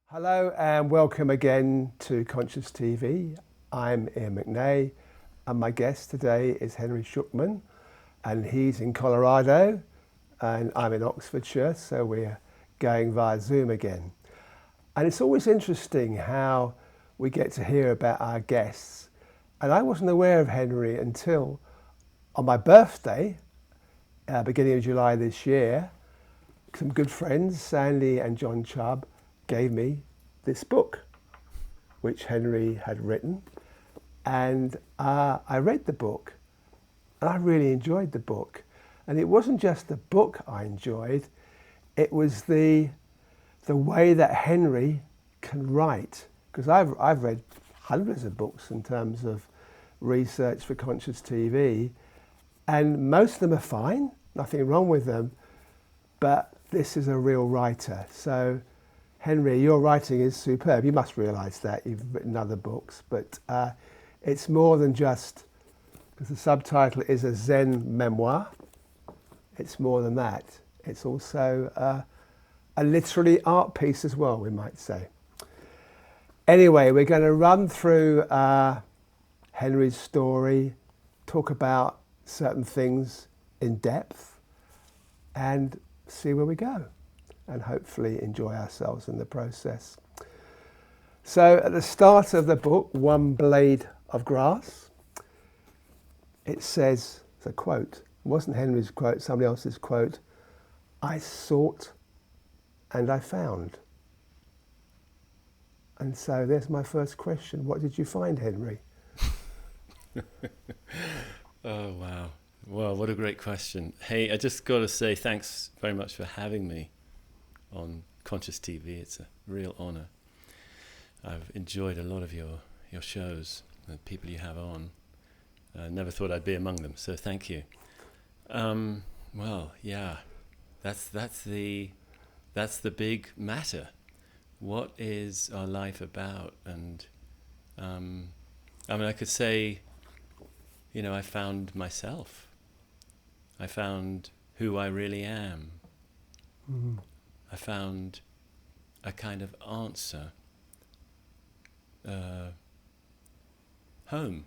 Hello and welcome again to Conscious TV. I'm Iain McNay and my guest today is Henry Shukman, and he's in Colorado and I'm in Oxfordshire, so we're going via Zoom again. And it's always interesting how we get to hear about our guests. And I wasn't aware of Henry until on my birthday, beginning of July this year. Some good friends, Sandy and John Chubb, gave me this book, which Henry had written. And I read the book, and I really enjoyed the book. And it wasn't just the book I enjoyed, it was the way that Henry can write. Because I've read hundreds of books in terms of research for Conscious TV, and most of them are fine, nothing wrong with them, but this is a real writer. So Henry, your writing is superb. You must realise that. You've written other books, but it's more than just, because the subtitle is a Zen memoir, it's more than that. It's also a literary art piece as well, we might say. Anyway, we're going to run through Henry's story, talk about certain things in depth, and see where we go, and hopefully enjoy ourselves in the process. So at the start of the book, One Blade of Grass, it says, it's a quote, it wasn't Henry's quote, somebody else's quote, "I sought and I found." And so there's my first question. What did you find, Henry? Oh, wow. Well, what a great question. Hey, I just got to say thanks very much for having me on Conscious TV. It's a real honor. I've enjoyed a lot of your shows, the people you have on. I never thought I'd be among them, so thank you. Well, yeah, that's the big matter. What is our life about? And I could say, I found myself. I found who I really am. Mm-hmm. I found a kind of answer. Home,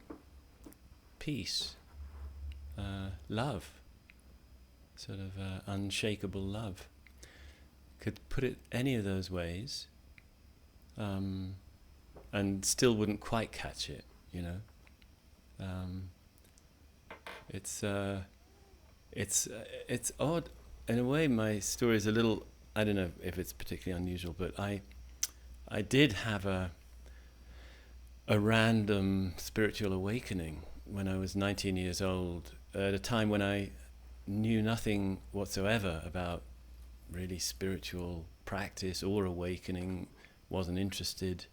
peace, love, sort of unshakable love. Could put it any of those ways, and still wouldn't quite catch it, It's odd. In a way, my story is a little, I don't know if it's particularly unusual, but I did have a random spiritual awakening when I was 19 years old, at a time when I knew nothing whatsoever about really spiritual practice or awakening, wasn't interested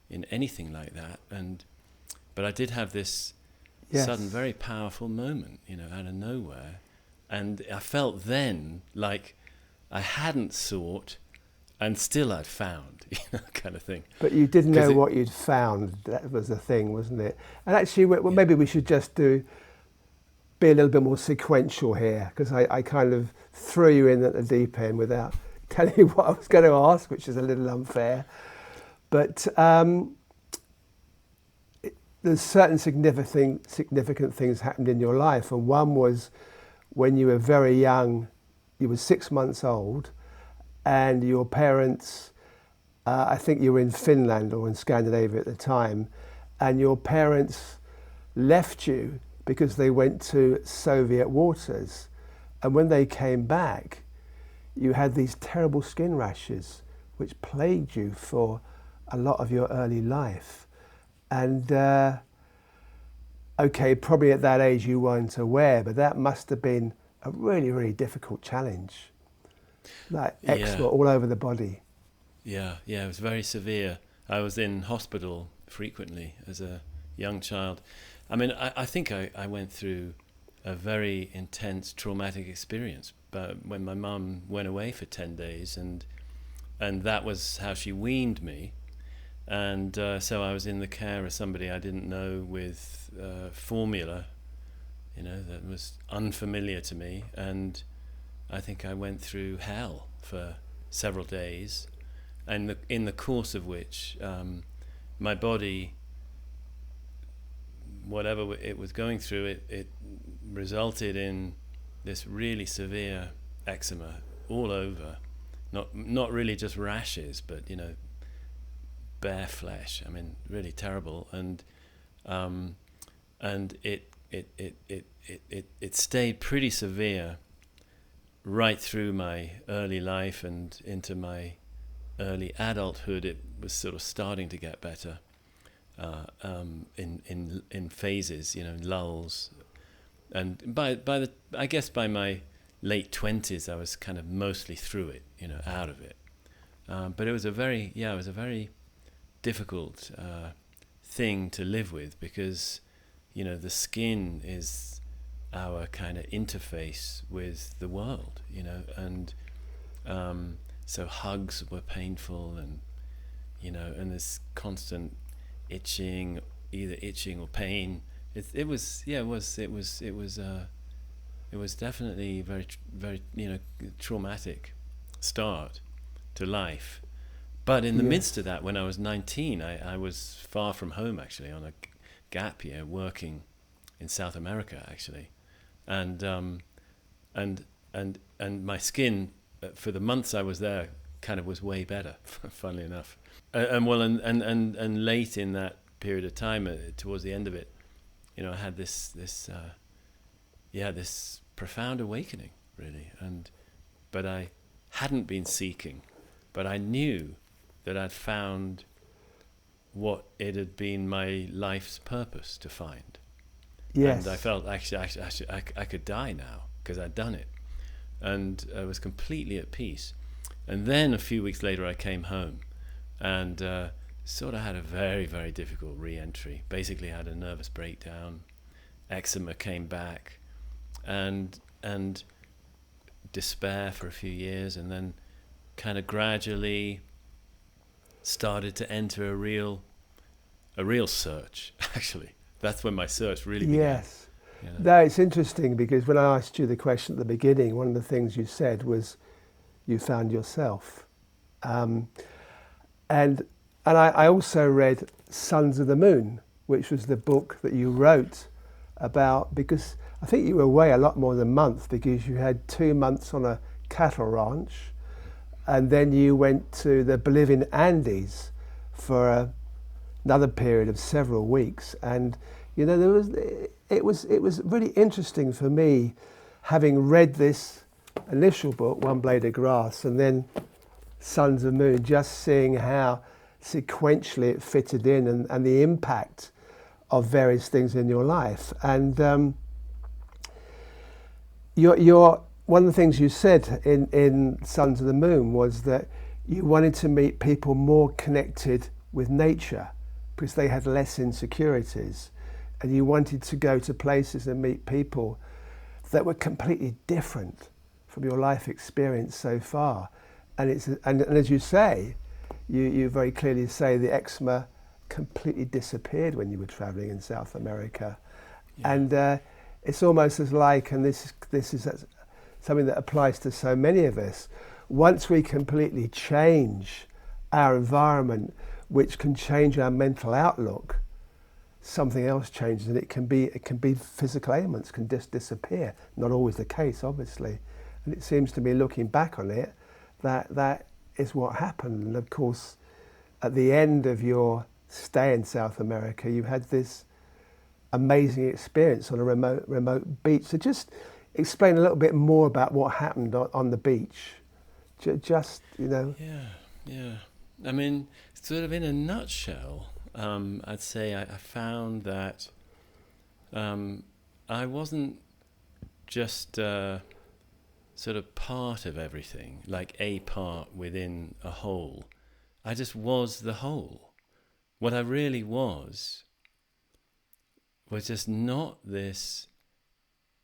in anything like that, but I did have this sudden, very powerful moment, out of nowhere. And I felt then like I hadn't sought and still I'd found, kind of thing. But you didn't know what you'd found. That was the thing, wasn't it? And actually, maybe we should just be a little bit more sequential here, because I kind of threw you in at the deep end without telling you what I was going to ask, which is a little unfair. But there's certain significant things happened in your life, and one was when you were very young. You were 6 months old, and your parents, I think you were in Finland or in Scandinavia at the time, and your parents left you because they went to Soviet waters, and when they came back, you had these terrible skin rashes which plagued you for a lot of your early life. And okay, probably at that age you weren't aware, but that must have been a really, really difficult challenge. Like eczema all over the body. Yeah, it was very severe. I was in hospital frequently as a young child. I think I went through a very intense traumatic experience, but when my mum went away for 10 days, and that was how she weaned me. And so I was in the care of somebody I didn't know, with formula, that was unfamiliar to me. And I think I went through hell for several days. and in the course of which my body, whatever it was going through, it resulted in this really severe eczema all over, not really just rashes, but bare flesh. I mean, really terrible, and it stayed pretty severe right through my early life and into my early adulthood. It was sort of starting to get better in phases, lulls, and by my late 20s I was kind of mostly through it, out of it. But it was a very difficult thing to live with, because the skin is our kind of interface with the world, and so hugs were painful, and and this constant itching, either itching or pain. It was definitely very traumatic start to life. But in the midst of that, when I was 19, I was far from home, actually, on a gap year, working in South America, actually, and my skin for the months I was there kind of was way better, funnily enough. And late in that period of time, towards the end of it, I had this profound awakening, really. But I hadn't been seeking, but I knew that I'd found what it had been my life's purpose to find. Yes. And I felt actually I could die now, because I'd done it, and I was completely at peace. And then a few weeks later I came home, and sort of had a very, very difficult re-entry. Basically had a nervous breakdown, eczema came back, and despair for a few years, and then kind of gradually started to enter a real search. Actually, that's when my search really began. Yes. No, it's interesting, because when I asked you the question at the beginning, one of the things you said was you found yourself. And I also read Sons of the Moon, which was the book that you wrote about, because I think you were away a lot more than a month, because you had 2 months on a cattle ranch, and then you went to the Bolivian Andes for another period of several weeks. And it was really interesting for me, having read this initial book, One Blade of Grass, and then Sons of the Moon, just seeing how sequentially it fitted in, and the impact of various things in your life. And your one of the things you said in Sons of the Moon was that you wanted to meet people more connected with nature, because they had less insecurities, and you wanted to go to places and meet people that were completely different from your life experience so far. And as you say, you very clearly say the eczema completely disappeared when you were traveling in South America. Yeah. And it's almost as like, and this is something that applies to so many of us, once we completely change our environment, which can change our mental outlook, something else changes, and it can be physical ailments can just disappear. Not always the case, obviously. And it seems to me, looking back on it, that is what happened. And of course, at the end of your stay in South America, you had this amazing experience on a remote beach. So just explain a little bit more about what happened on the beach. Just. Yeah. I mean, sort of in a nutshell, I'd say I found that I wasn't just sort of part of everything, like a part within a whole. I just was the whole. What I really was just not this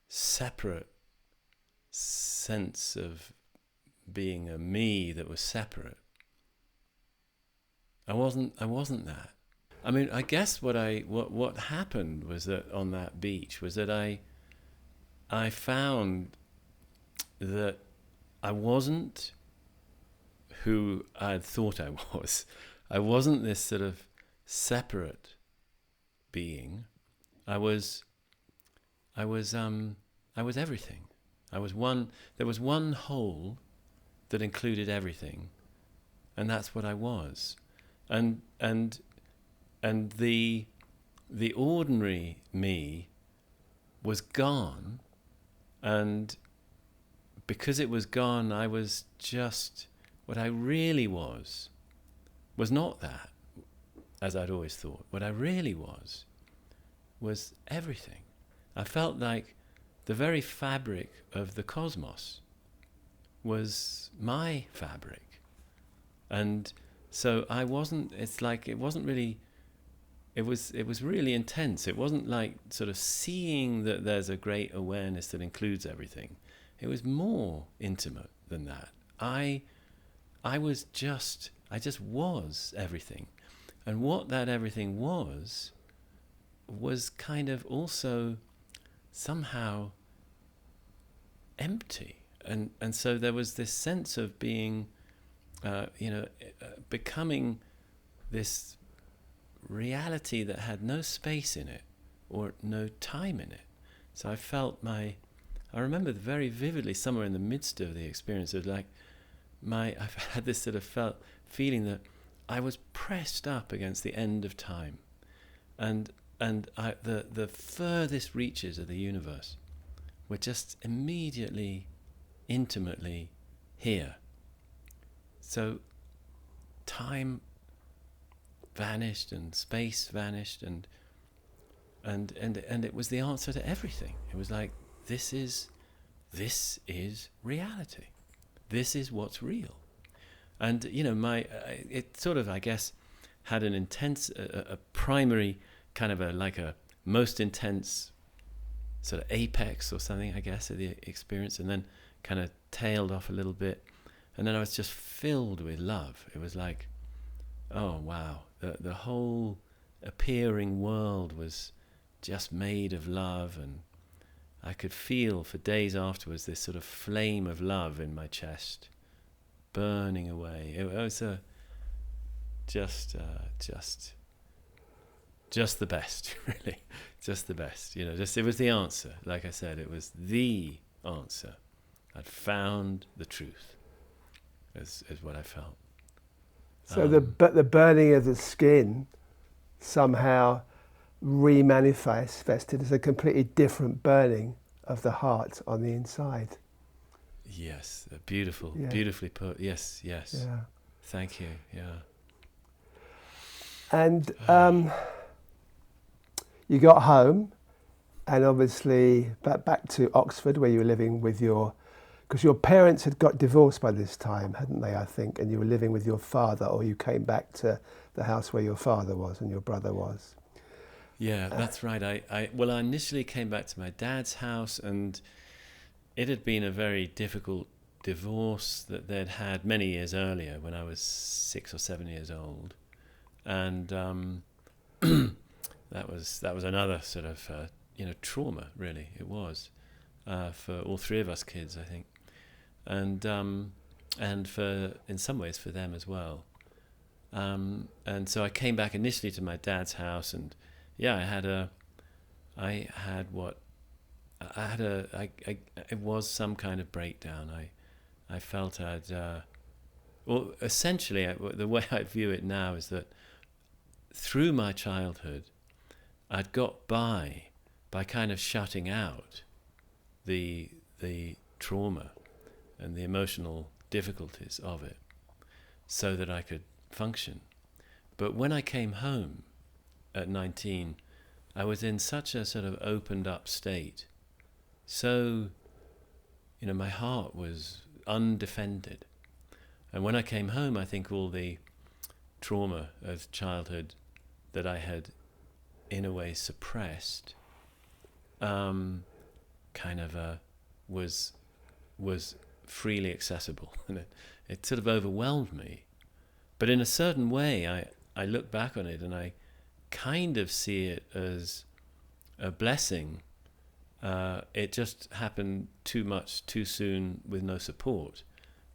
separate sense of being a me that was separate. I wasn't that. I mean, I guess what happened was that on that beach was that I found that I wasn't who I had thought I was. I wasn't this sort of separate being. I was everything. I was one. There was one whole that included everything, and that's what I was. And the ordinary me was gone, and because it was gone, I was just what I really was not that, as I'd always thought. What I really was everything. I felt like the very fabric of the cosmos was my fabric. And so I wasn't, it's like, it wasn't really, it was really intense. It wasn't like sort of seeing that there's a great awareness that includes everything. It was more intimate than that. I just was everything. And what that everything was kind of also somehow empty. And so there was this sense of being, becoming this reality that had no space in it or no time in it. So I felt I remember very vividly, somewhere in the midst of the experience, of like I've had this sort of feeling that I was pressed up against the end of time, and the furthest reaches of the universe were just immediately, intimately here. So time vanished and space vanished, and it was the answer to everything. It was like, this is reality. This is what's real. And it sort of, I guess, had an intense, a primary kind of a most intense sort of apex or something, I guess, of the experience, and then kind of tailed off a little bit, and then I was just filled with love. It was like, oh wow, the whole appearing world was just made of love, and I could feel for days afterwards this sort of flame of love in my chest, burning away. It was just the best, really, just the best. It was the answer. Like I said, it was the answer. I'd found the truth, is what I felt. So the burning of the skin somehow remanifested as a completely different burning of the heart on the inside. Yes, beautifully put. Yes. Yeah. Thank you. Yeah. And you got home, and obviously back to Oxford, where you were living with because your parents had got divorced by this time, hadn't they, I think, and you were living with your father, or you came back to the house where your father was and your brother was. Yeah, that's right. I initially came back to my dad's house, and it had been a very difficult divorce that they'd had many years earlier when I was 6 or 7 years old. And that was another sort of trauma, really. It was for all three of us kids, I think, and for, in some ways, for them as well. And so I came back initially to my dad's house, and it was some kind of breakdown. I felt essentially, the way I view it now is that through my childhood, I'd got by kind of shutting out the trauma and the emotional difficulties of it, so that I could function. But when I came home at 19, I was in such a sort of opened up state. So, my heart was undefended. And when I came home, I think all the trauma of childhood that I had, in a way, suppressed, was freely accessible. And it sort of overwhelmed me. But in a certain way, I look back on it and I kind of see it as a blessing. It just happened too much, too soon, with no support.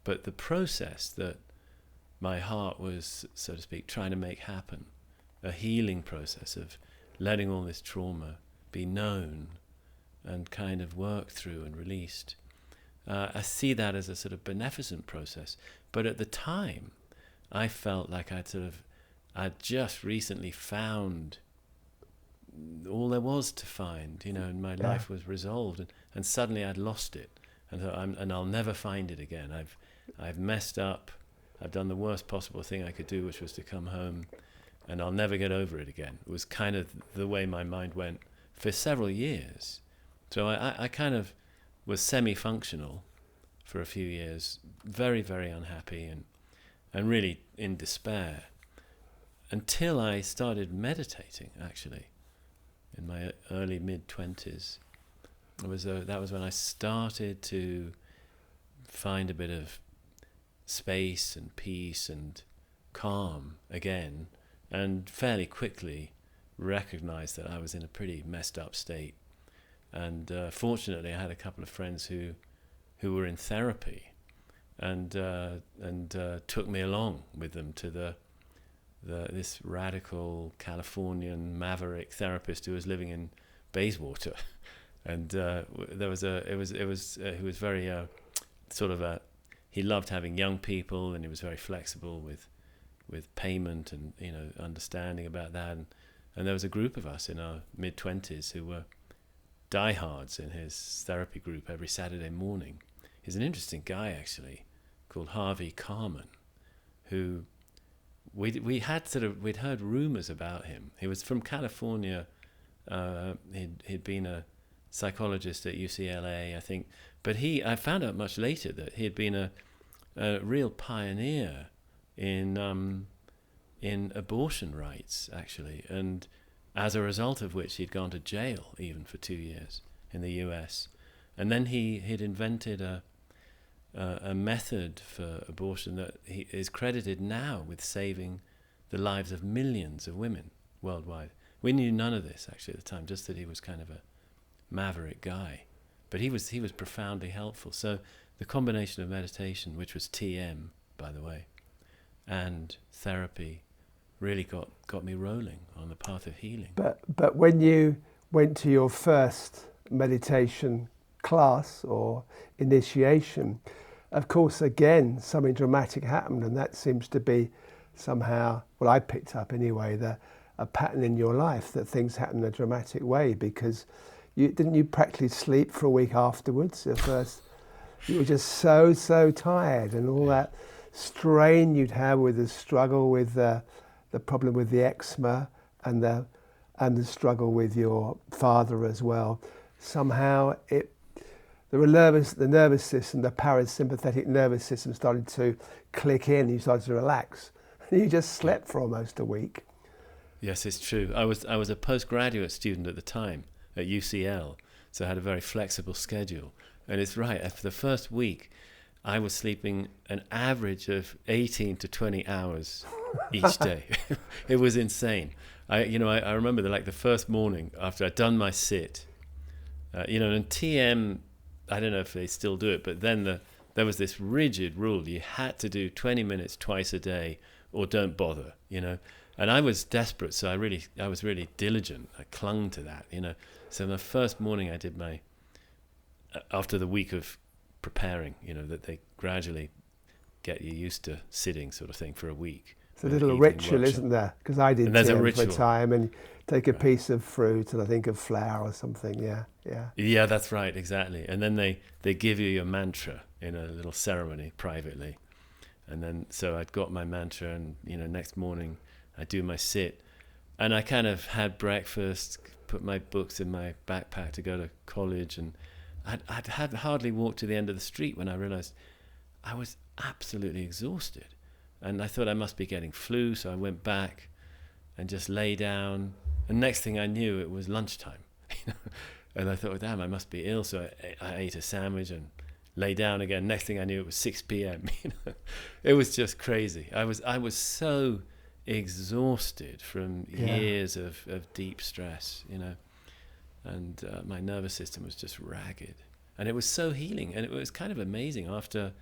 But the process that my heart was, so to speak, trying to make happen. A healing process of letting all this trauma be known and kind of worked through and released. I see that as a sort of beneficent process. But at the time, I felt like I'd just recently found all there was to find, and my life was resolved, and suddenly I'd lost it, and I'll never find it again. I've messed up. I've done the worst possible thing I could do, which was to come home, and I'll never get over it again. It was kind of the way my mind went for several years. So I kind of was semi-functional for a few years, very, very unhappy and really in despair, until I started meditating, actually, in my early mid-20s. That was when I started to find a bit of space and peace and calm again, and fairly quickly recognized that I was in a pretty messed up state. And fortunately, I had a couple of friends who were in therapy, and took me along with them to this radical Californian maverick therapist who was living in Bayswater, and he was very he loved having young people, and he was very flexible with payment and understanding about that, and there was a group of us in our mid-20s who were diehards in his therapy group every Saturday morning. He's an interesting guy, actually, called Harvey Carmen, who we'd heard rumors about him. He was from California. He'd been a psychologist at UCLA, I think, but I found out much later that he had been a real pioneer in abortion rights, actually, and as a result of which he'd gone to jail even for 2 years in the US. And then he'd invented a method for abortion that he is credited now with saving the lives of millions of women worldwide. We knew none of this, actually, at the time, just that he was kind of a maverick guy. But he was profoundly helpful. So the combination of meditation, which was TM, by the way, and therapy, really got me rolling on the path of healing. But when you went to your first meditation class or initiation, of course, again, something dramatic happened, and that seems to be somehow, well, I picked up anyway, a pattern in your life that things happen in a dramatic way, because didn't you practically sleep for a week afterwards? At first, you were just so tired, and all that strain you'd have with the struggle with the problem with the eczema and the struggle with your father as well. Somehow the nervous system, the parasympathetic nervous system started to click in. You started to relax, and you just slept for almost a week. Yes, it's true. I was a postgraduate student at the time at UCL, so I had a very flexible schedule. And it's right, after the first week, I was sleeping an average of 18 to 20 hours each day. It was insane. I remember the first morning after I'd done my sit, and TM, I don't know if they still do it, but then there was this rigid rule. You had to do 20 minutes twice a day or don't bother, And I was desperate, so I was really diligent. I clung to that, So the first morning I did after the week of preparing, that they gradually get you used to sitting sort of thing for a week. It's a little ritual, isn't there? Because I did TM for a time, and take a piece of fruit and I think of flour or something, yeah. Yeah, that's right, exactly. And then they give you your mantra in a little ceremony privately. And then, so I'd got my mantra, and, next morning I do my sit, and I kind of had breakfast, put my books in my backpack to go to college, and I'd hardly walked to the end of the street when I realized I was absolutely exhausted. And I thought I must be getting flu, so I went back and just lay down. And next thing I knew, it was lunchtime. And I thought, damn, I must be ill. So I ate a sandwich and lay down again. Next thing I knew, it was 6 p.m. It was just crazy. I was so exhausted from years of deep stress, and my nervous system was just ragged. And it was so healing, and it was kind of amazing. After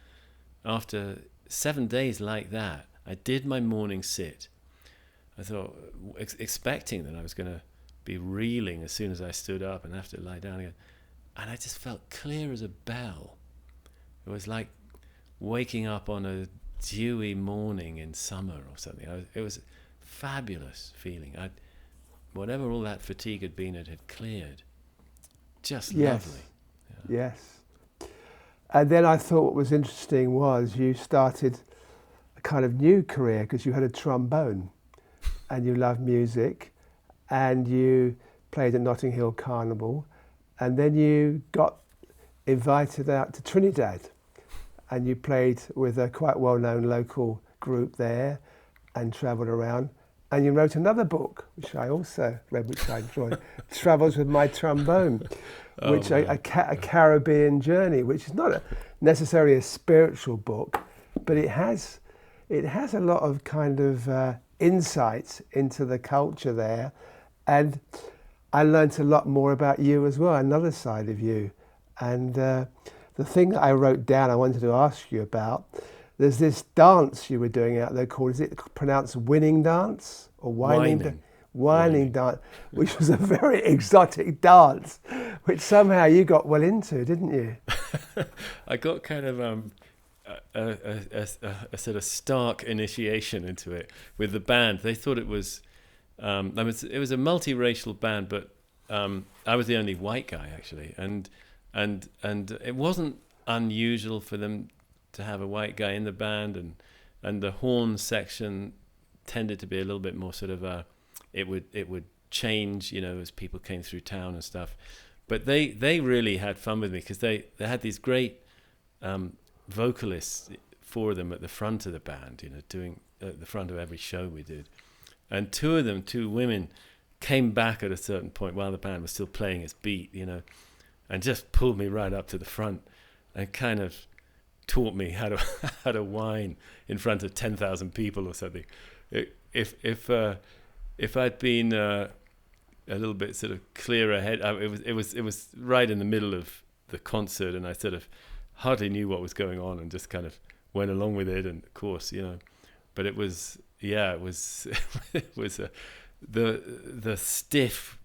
7 days like that, I did my morning sit. I thought, expecting that I was going to be reeling as soon as I stood up and have to lie down again. And I just felt clear as a bell. It was like waking up on a dewy morning in summer or something. It was a fabulous feeling. Whatever all that fatigue had been, it had cleared. Just lovely. Yeah. Yes. And then I thought what was interesting was you started a kind of new career because you had a trombone and you loved music and you played at Notting Hill Carnival, and then you got invited out to Trinidad and you played with a quite well-known local group there and travelled around, and you wrote another book which I also read, which I enjoyed, Travels with My Trombone, which a Caribbean journey, which is not necessarily a spiritual book, but it has a lot of kind of insights into the culture there, and I learnt a lot more about you as well, another side of you. And the thing that I wrote down I wanted to ask you about, there's this dance you were doing out there called, is it pronounced winning dance or whining dance, which was a very exotic dance, which somehow you got well into, didn't you? I got kind of a sort of stark initiation into it with the band. They thought it was it was a multiracial band, but I was the only white guy actually, and it wasn't unusual for them to have a white guy in the band, and the horn section tended to be a little bit more sort of it would change, as people came through town and stuff. But they really had fun with me because they had these great vocalists for them at the front of the band, doing at the front of every show we did. And two women, came back at a certain point while the band was still playing its beat, and just pulled me right up to the front and kind of taught me how to whine in front of 10,000 people or something. If I'd been a little bit sort of clearer head, it was right in the middle of the concert, and I sort of hardly knew what was going on and just kind of went along with it. And of course, but it was it was the stiff,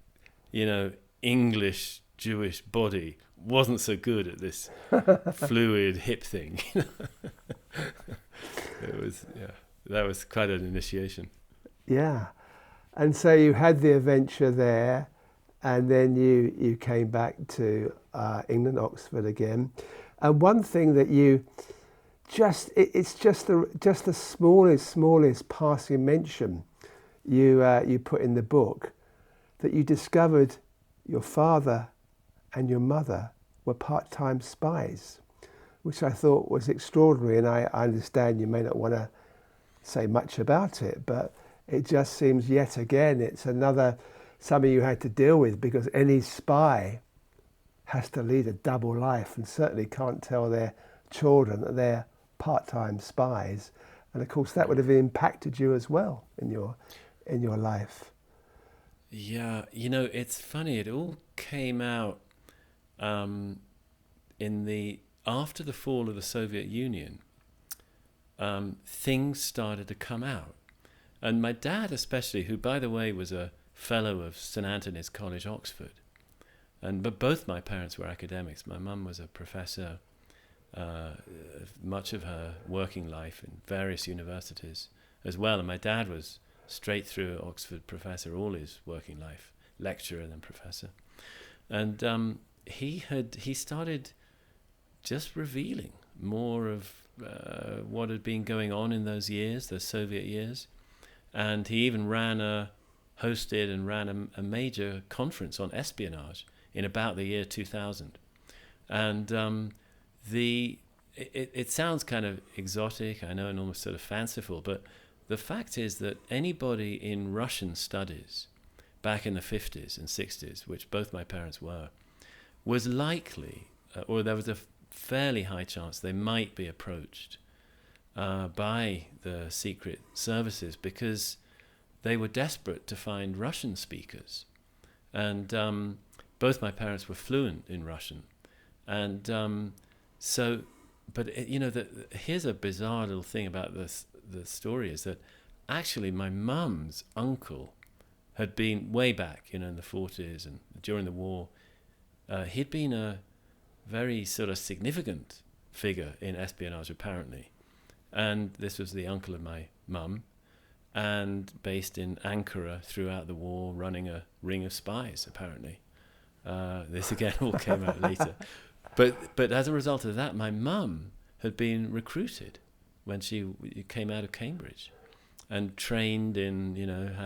English Jewish body wasn't so good at this fluid hip thing. That was quite an initiation. Yeah. And so you had the adventure there, and then you came back to England, Oxford again. And one thing that it's just the smallest passing mention you put in the book, that you discovered your father and your mother were part-time spies, which I thought was extraordinary. And I understand you may not want to say much about it, but it just seems yet again it's something you had to deal with, because any spy has to lead a double life and certainly can't tell their children that they're part-time spies. And of course that would have impacted you as well in your life. Yeah, it's funny, it all came out after the fall of the Soviet Union. Things started to come out. And my dad especially, who by the way was a fellow of St Antony's College, Oxford, but both my parents were academics. My mum was a professor much of her working life in various universities as well, and my dad was straight through Oxford professor all his working life, lecturer and then professor. And he started just revealing more of what had been going on in those years, the Soviet years. And he even hosted and ran a major conference on espionage in about the year 2000. And it sounds kind of exotic, I know, and almost sort of fanciful, but the fact is that anybody in Russian studies back in the 50s and 60s, which both my parents were, was likely, or there was a fairly high chance they might be approached by the secret services, because they were desperate to find Russian speakers. And both my parents were fluent in Russian. And here's a bizarre little thing about this, the story is that actually my mum's uncle had been way back, in the 40s and during the war. He'd been a very sort of significant figure in espionage, apparently. And this was the uncle of my mum, and based in Ankara throughout the war, running a ring of spies, apparently. This again all came out later. But as a result of that, my mum had been recruited when she came out of Cambridge and trained in,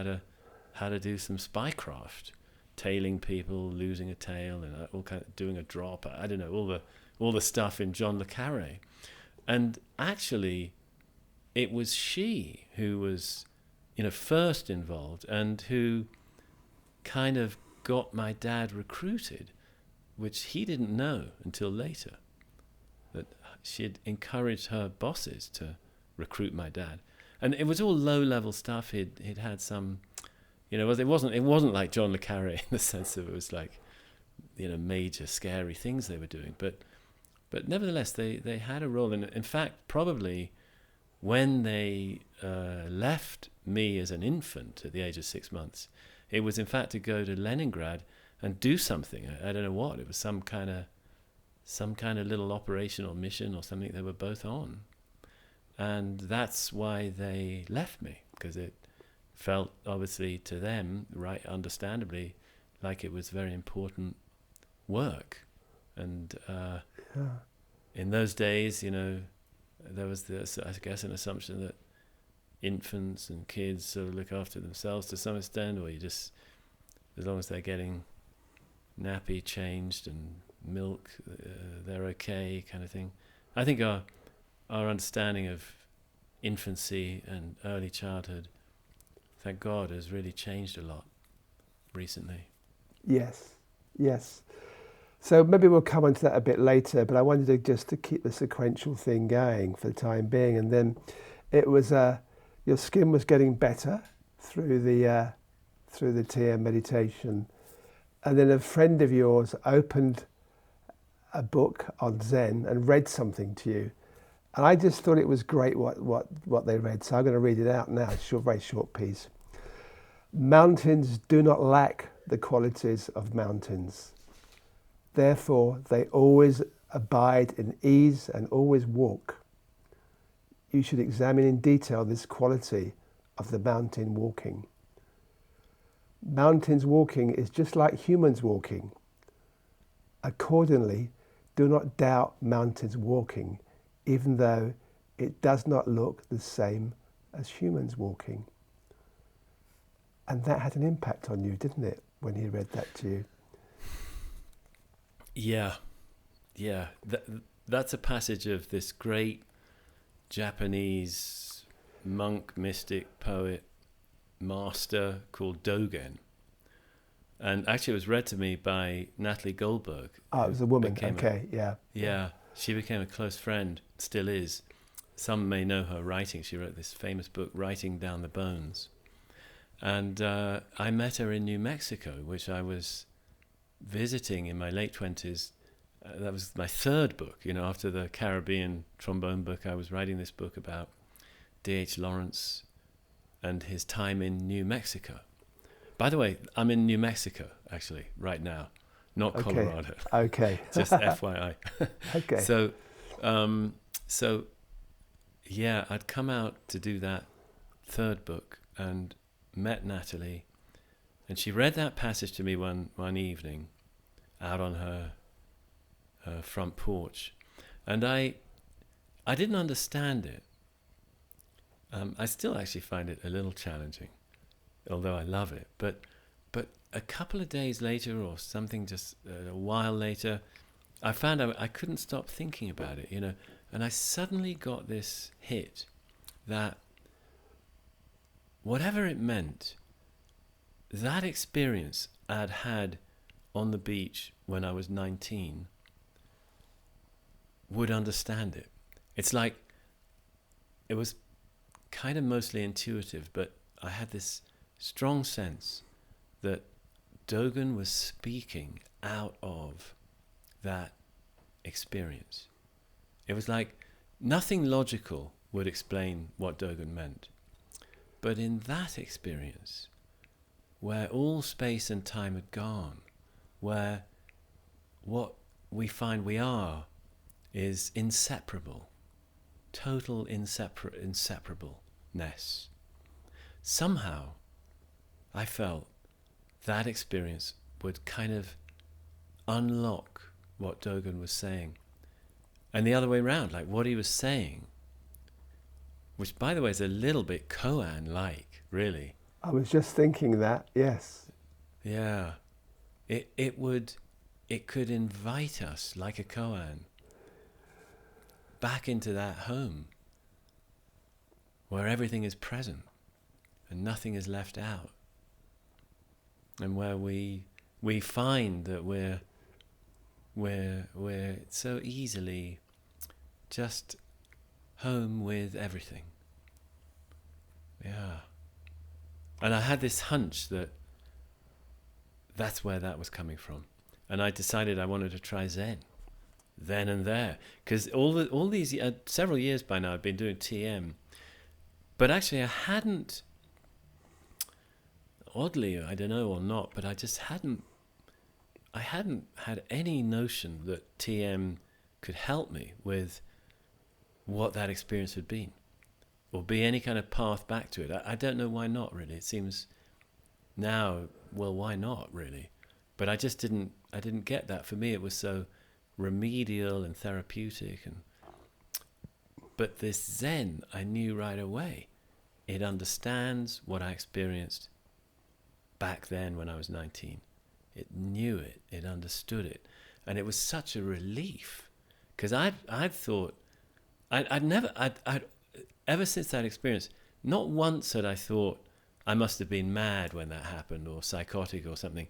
how to do some spycraft, tailing people, losing a tail, and all kind of doing a drop. I don't know, all the stuff in John le Carré. And actually, it was she who was, first involved and who kind of got my dad recruited, which he didn't know until later, that she had encouraged her bosses to recruit my dad. And it was all low-level stuff. He'd had some, it wasn't like John le Carré in the sense that it was like, major scary things they were doing. But nevertheless, they had a role. And in fact, probably when they left me as an infant at the age of 6 months, it was in fact to go to Leningrad and do something. I don't know what. It was some kind of little operational mission or something they were both on. And that's why they left me, because it felt, obviously, to them, right, understandably, like it was very important work. And in those days, there was this, I guess, an assumption that infants and kids sort of look after themselves to some extent, or you just, as long as they're getting nappy changed and milk, they're okay, kind of thing. I think our understanding of infancy and early childhood, thank God, has really changed a lot recently. Yes. So maybe we'll come on to that a bit later, but I wanted to keep the sequential thing going for the time being. And then it was your skin was getting better through the TM meditation, and then a friend of yours opened a book on Zen and read something to you, and I just thought it was great what they read. So I'm going to read it out now. It's a very short piece. Mountains do not lack the qualities of mountains. Therefore, they always abide in ease and always walk. You should examine in detail this quality of the mountain walking. Mountains walking is just like humans walking. Accordingly, do not doubt mountains walking, even though it does not look the same as humans walking. And that had an impact on you, didn't it, when he read that to you? Yeah. That's a passage of this great Japanese monk, mystic, poet, master called Dogen. And actually it was read to me by Natalie Goldberg. Oh, it was a woman, okay, yeah. Yeah, she became a close friend, still is. Some may know her writing. She wrote this famous book, Writing Down the Bones. And I met her in New Mexico, which I was visiting in my late 20s. That was my third book, after the Caribbean trombone book. I was writing this book about D.H. Lawrence and his time in New Mexico. By the way, I'm in New Mexico, actually, right now, not Colorado. Okay. Just FYI. Okay. So, yeah, I'd come out to do that third book and met Natalie, and she read that passage to me one evening out on her front porch, and I didn't understand it. I still actually find it a little challenging, although I love it. But a couple of days later, or something, just a while later, I found I couldn't stop thinking about it, and I suddenly got this hit that whatever it meant, that experience I'd had on the beach when I was 19 would understand it. It's like it was kind of mostly intuitive, but I had this strong sense that Dogen was speaking out of that experience. It was like nothing logical would explain what Dogen meant. But in that experience, where all space and time had gone, where what we find we are is inseparable, total inseparableness, somehow I felt that experience would kind of unlock what Dogen was saying. And the other way around, like what he was saying, which by the way is a little bit Koan-like, really. I was just thinking that, yes. Yeah. It could invite us, like a Koan, back into that home where everything is present and nothing is left out. And where we find that we're so easily just home with everything. Yeah. And I had this hunch that that's where that was coming from. And I decided I wanted to try Zen then and there. Because all these several years by now I've been doing TM. But actually I hadn't, oddly, I don't know or not, but I hadn't had any notion that TM could help me with what that experience had been, or be any kind of path back to it. I don't know why not, really. It seems now, well, why not, really? But I didn't get that. For me, it was so remedial and therapeutic. But this Zen, I knew right away. It understands what I experienced back then when I was 19. It knew it. It understood it. And it was such a relief. Because I'd thought, ever since that experience, not once had I thought I must have been mad when that happened or psychotic or something.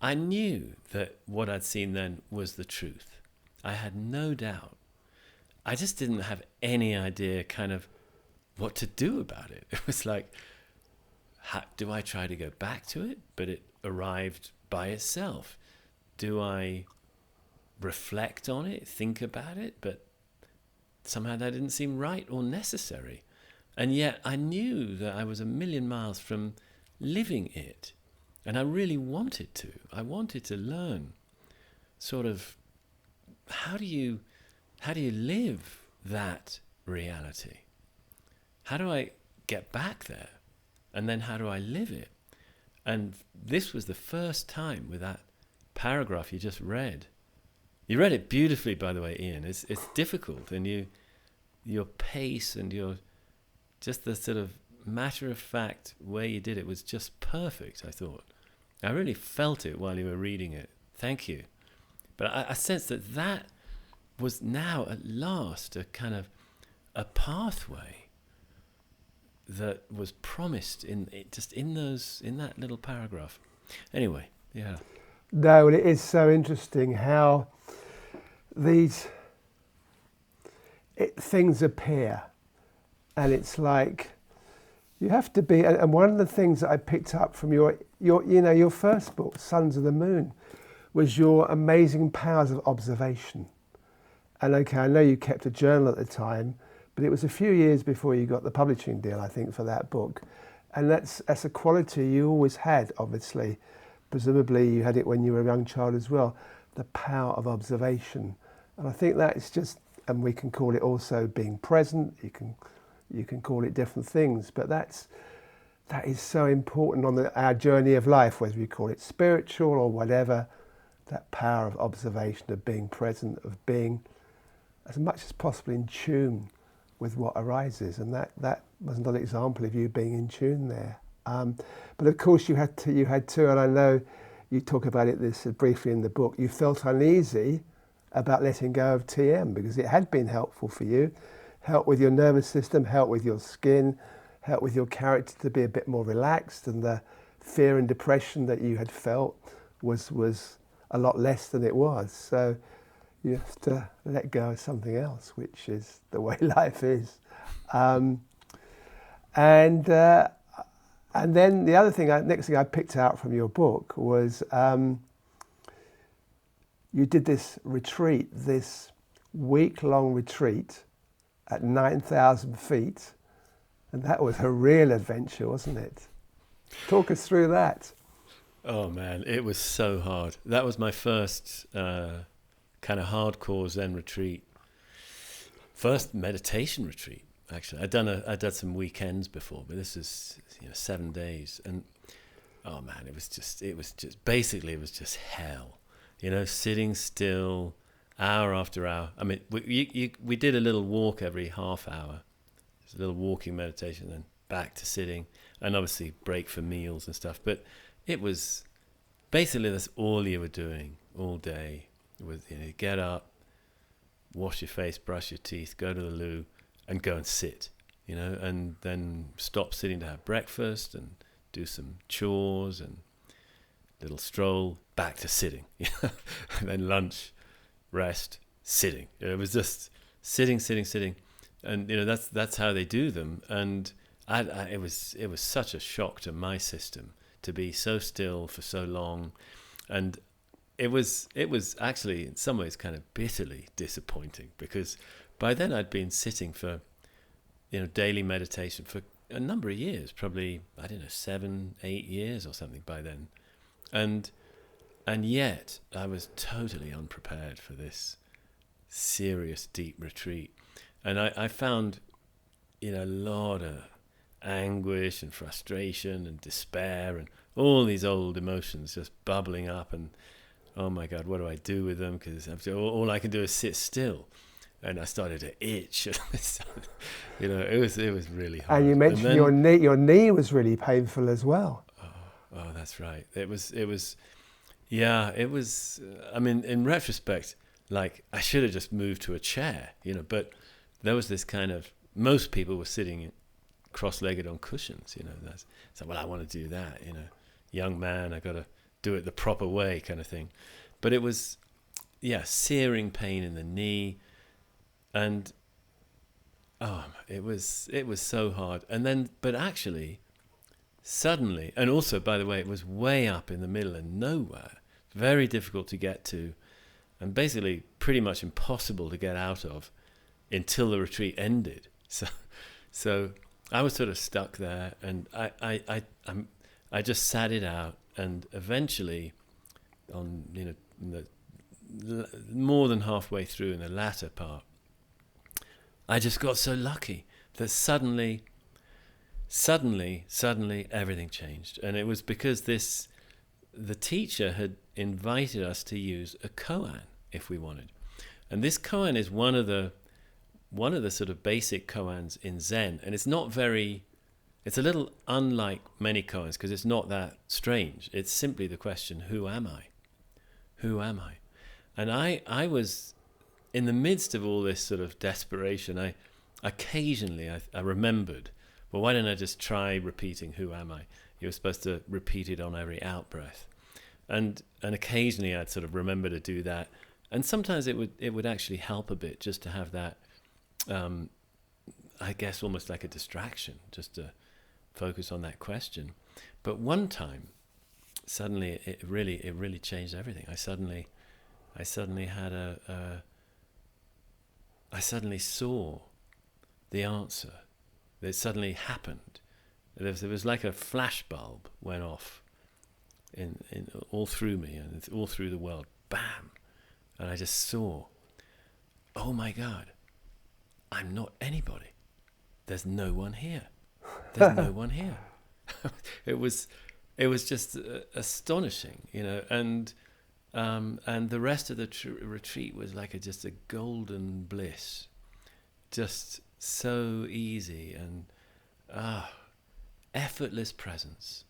I knew that what I'd seen then was the truth. I had no doubt. I just didn't have any idea kind of what to do about it. It was like, do I try to go back to it? But it arrived by itself. Do I reflect on it, think about it? But somehow that didn't seem right or necessary. And yet I knew that I was a million miles from living it. And I really wanted to. I wanted to learn sort of how do you live that reality? How do I get back there? And then how do I live it? And this was the first time with that paragraph you just read. You read it beautifully, by the way, Iain. It's difficult, and your pace and your just the sort of matter-of-fact way you did it was just perfect, I thought. I really felt it while you were reading it. Thank you. But I sensed that was now at last a kind of a pathway that was promised in that little paragraph. Anyway, yeah. No, it is so interesting how things appear, and it's like you have to be. And one of the things that I picked up from your first book, Sons of the Moon, was your amazing powers of observation. And okay, I know you kept a journal at the time, but it was a few years before you got the publishing deal, I think, for that book. And that's a quality you always had, obviously. Presumably you had it when you were a young child as well, the power of observation. And I think that's just, and we can call it also being present, you can call it different things, but that is so important on our journey of life, whether we call it spiritual or whatever, that power of observation, of being present, of being as much as possible in tune with what arises. And that was another example of you being in tune there. But of course you had to, and I know you talk about it this briefly in the book, you felt uneasy about letting go of TM because it had been helpful for you, helped with your nervous system, helped with your skin, helped with your character to be a bit more relaxed, and the fear and depression that you had felt was a lot less than it was. So you have to let go of something else, which is the way life is. And then the other thing, next thing I picked out from your book was you did this retreat, this week-long retreat at 9,000 feet, and that was a real adventure, wasn't it? Talk us through that. Oh man, it was so hard. That was my first kind of hardcore Zen retreat. First meditation retreat, actually. I'd done some weekends before, but this is 7 days, and oh man, it was just hell. Sitting still, hour after hour. I mean, we did a little walk every half hour, just a little walking meditation, then back to sitting, and obviously break for meals and stuff. But it was basically that's all you were doing all day. Was get up, wash your face, brush your teeth, go to the loo, and go and sit. And then stop sitting to have breakfast and do some chores and little stroll, back to sitting. And then lunch, rest, sitting. It was just sitting, and that's how they do them. And it was such a shock to my system to be so still for so long, and it was actually in some ways kind of bitterly disappointing, because by then I'd been sitting for daily meditation for a number of years, probably 7, 8 years or something by then, and yet I was totally unprepared for this serious deep retreat, and I found a lot of anguish and frustration and despair and all these old emotions just bubbling up, and oh my God, what do I do with them? Because all I can do is sit still. And I started to itch. It was really hard. And you mentioned your knee was really painful as well. Oh, that's right. It was. I mean, in retrospect, like I should have just moved to a chair, But there was this kind of, most people were sitting cross-legged on cushions, So well, I want to do that, Young man, I got to do it the proper way, kind of thing. But it was, searing pain in the knee. And it was so hard. And then, but actually, suddenly, and also, by the way, it was way up in the middle of nowhere, very difficult to get to, and basically pretty much impossible to get out of until the retreat ended. So I was sort of stuck there, and I just sat it out, and eventually, in the more than halfway through in the latter part, I just got so lucky that suddenly everything changed. And it was because the teacher had invited us to use a koan if we wanted. And this koan is one of the sort of basic koans in Zen. And it's a little unlike many koans because it's not that strange. It's simply the question, who am I? Who am I? And I was, in the midst of all this sort of desperation, I occasionally remembered, well, why don't I just try repeating, who am I? You were supposed to repeat it on every out-breath. And occasionally I'd sort of remember to do that. And sometimes it would actually help a bit just to have that, I guess almost like a distraction, just to focus on that question. But one time, suddenly it really changed everything. I suddenly had I suddenly saw the answer. It suddenly happened. There was like a flashbulb went off in all through me and all through the world. Bam! And I just saw, oh my God, I'm not anybody. There's no one here. There's no one here. It was just astonishing, and the rest of the retreat was like just a golden bliss, just so easy and effortless presence,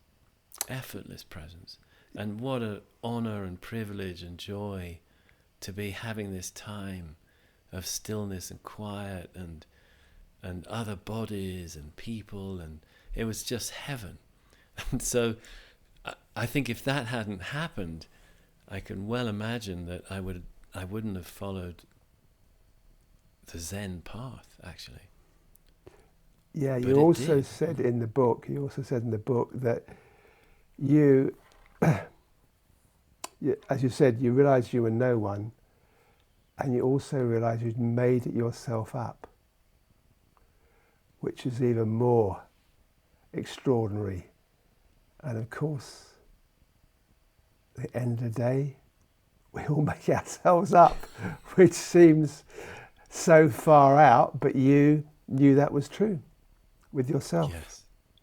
and what an honor and privilege and joy to be having this time of stillness and quiet and other bodies and people, and it was just heaven. And so I think if that hadn't happened, I can well imagine that I wouldn't have followed the Zen path, actually. Yeah, you also said in the book that you, as you said, you realised you were no one, and you also realised you'd made it yourself up. which is even more extraordinary. And of course, at the end of the day, we all make ourselves up, which seems so far out, but you knew that was true with yourself.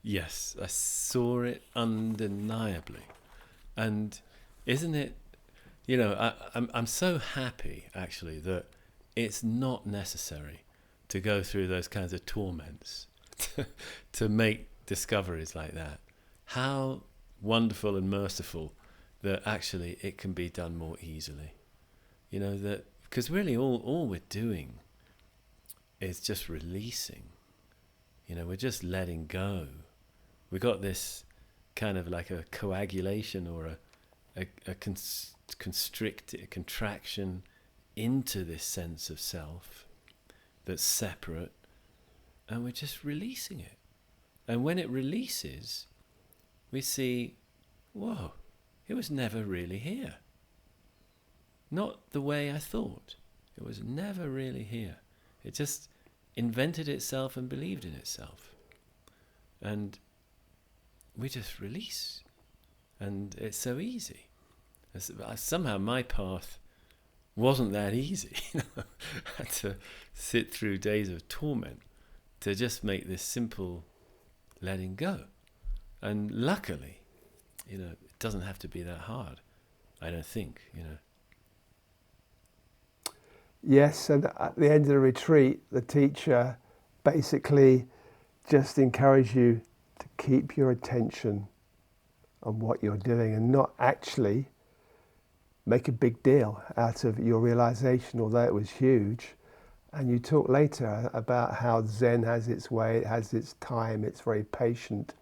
Yes, I saw it undeniably. And isn't it, I'm so happy actually that it's not necessary to go through those kinds of torments to make discoveries like that. How wonderful and merciful that actually it can be done more easily. That because really all we're doing is just releasing. We're just letting go. We got this kind of like a coagulation or a contraction into this sense of self that's separate, and we're just releasing it. And when it releases, we see, whoa, it was never really here. Not the way I thought. It was never really here. It just invented itself and believed in itself. And we just release. And it's so easy. Somehow my path wasn't that easy. I had to sit through days of torment to just make this simple letting go. And luckily, it doesn't have to be that hard, I don't think, Yes, and at the end of the retreat, the teacher basically just encouraged you to keep your attention on what you're doing and not actually make a big deal out of your realization, although it was huge. And you talk later about how Zen has its way, it has its time, it's very patient,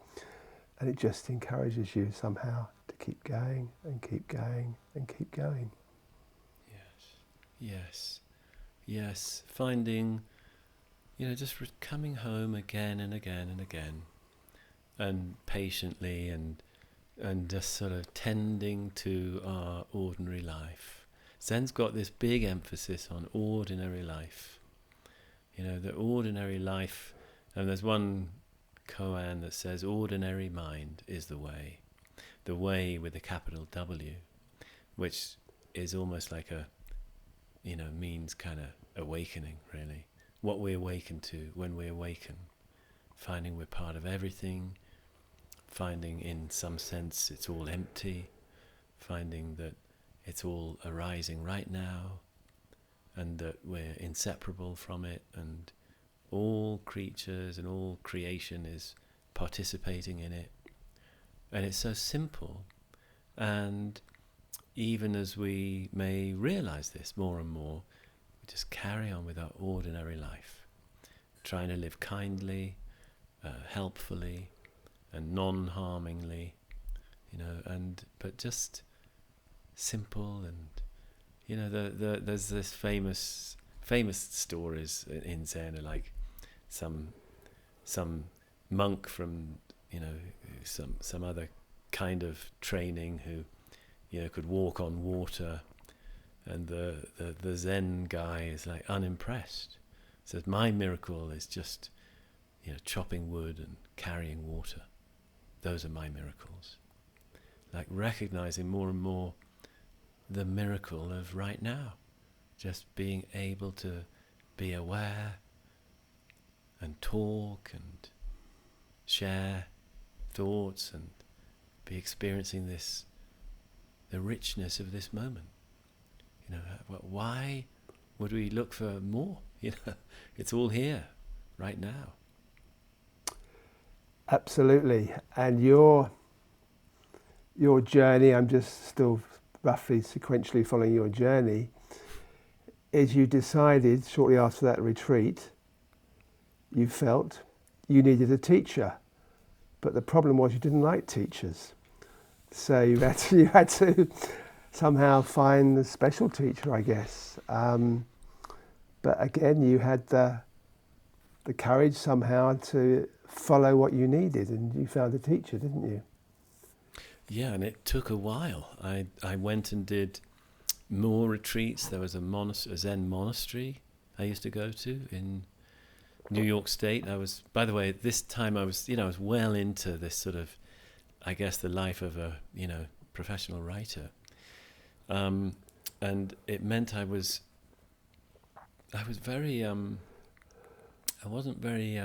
and it just encourages you somehow to keep going and keep going and keep going. Yes. Finding, just coming home again and again and again, and patiently and just sort of tending to our ordinary life. Zen's got this big emphasis on ordinary life. The ordinary life, and there's one Koan that says ordinary mind is the way with a capital W, which is almost like means kind of awakening, really. What we awaken to when we awaken, finding we're part of everything, finding in some sense it's all empty, finding that it's all arising right now, and that we're inseparable from it, and all creatures and all creation is participating in it. And it's so simple, and even as we may realize this more and more, we just carry on with our ordinary life, trying to live kindly, helpfully, and non-harmingly, but just simple. And there's this famous stories in Zen, like some monk from some other kind of training who could walk on water, and the Zen guy is like unimpressed. Says, my miracle is just chopping wood and carrying water. Those are my miracles. Like recognizing more and more the miracle of right now, just being able to be aware and talk and share thoughts and be experiencing the richness of this moment. Why would we look for more? It's all here right now. Absolutely. And your journey, I'm just still roughly sequentially following your journey, is you decided shortly after that retreat, you felt you needed a teacher. But the problem was you didn't like teachers. So you had to somehow find a special teacher, I guess. But again, you had the courage somehow to follow what you needed, and you found a teacher, didn't you? Yeah, and it took a while. I went and did more retreats. There was a Zen monastery I used to go to in New York State. I was, by the way, this time I was, I was well into this sort of, I guess, the life of a, professional writer. And it meant I was very, I wasn't very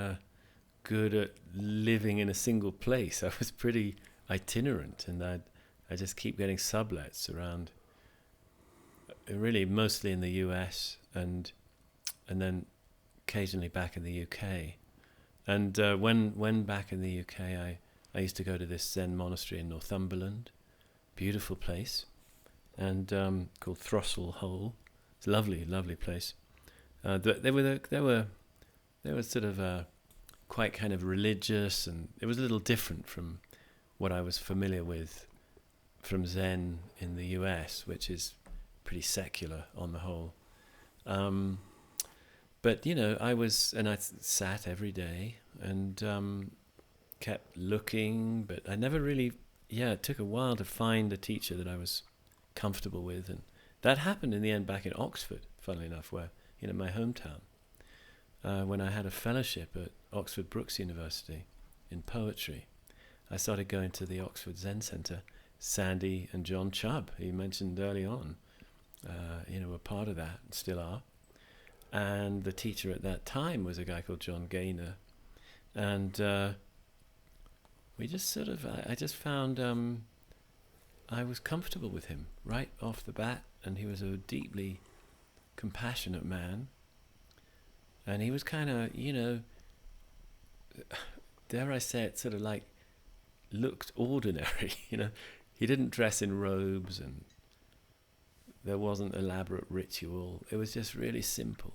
good at living in a single place. I was pretty itinerant, and I just keep getting sublets around, really mostly in the US, and then occasionally back in the UK. And when back in the UK, I used to go to this Zen monastery in Northumberland, beautiful place, and called Throstle Hole. It's a lovely, lovely place. They were sort of quite kind of religious, and it was a little different from what I was familiar with from Zen in the US, which is pretty secular on the whole. But I sat every day and kept looking, but I never really, it took a while to find a teacher that I was comfortable with, and that happened in the end back in Oxford, funnily enough, where, my hometown, when I had a fellowship at Oxford Brookes University in poetry. I started going to the Oxford Zen Centre. Sandy and John Chubb, who you mentioned early on, were part of that, and still are. And the teacher at that time was a guy called John Gaynor. And we just sort of, I just found I was comfortable with him right off the bat, and he was a deeply compassionate man. And he was kind of, dare I say it, sort of like looked ordinary, He didn't dress in robes, and there wasn't elaborate ritual. It was just really simple.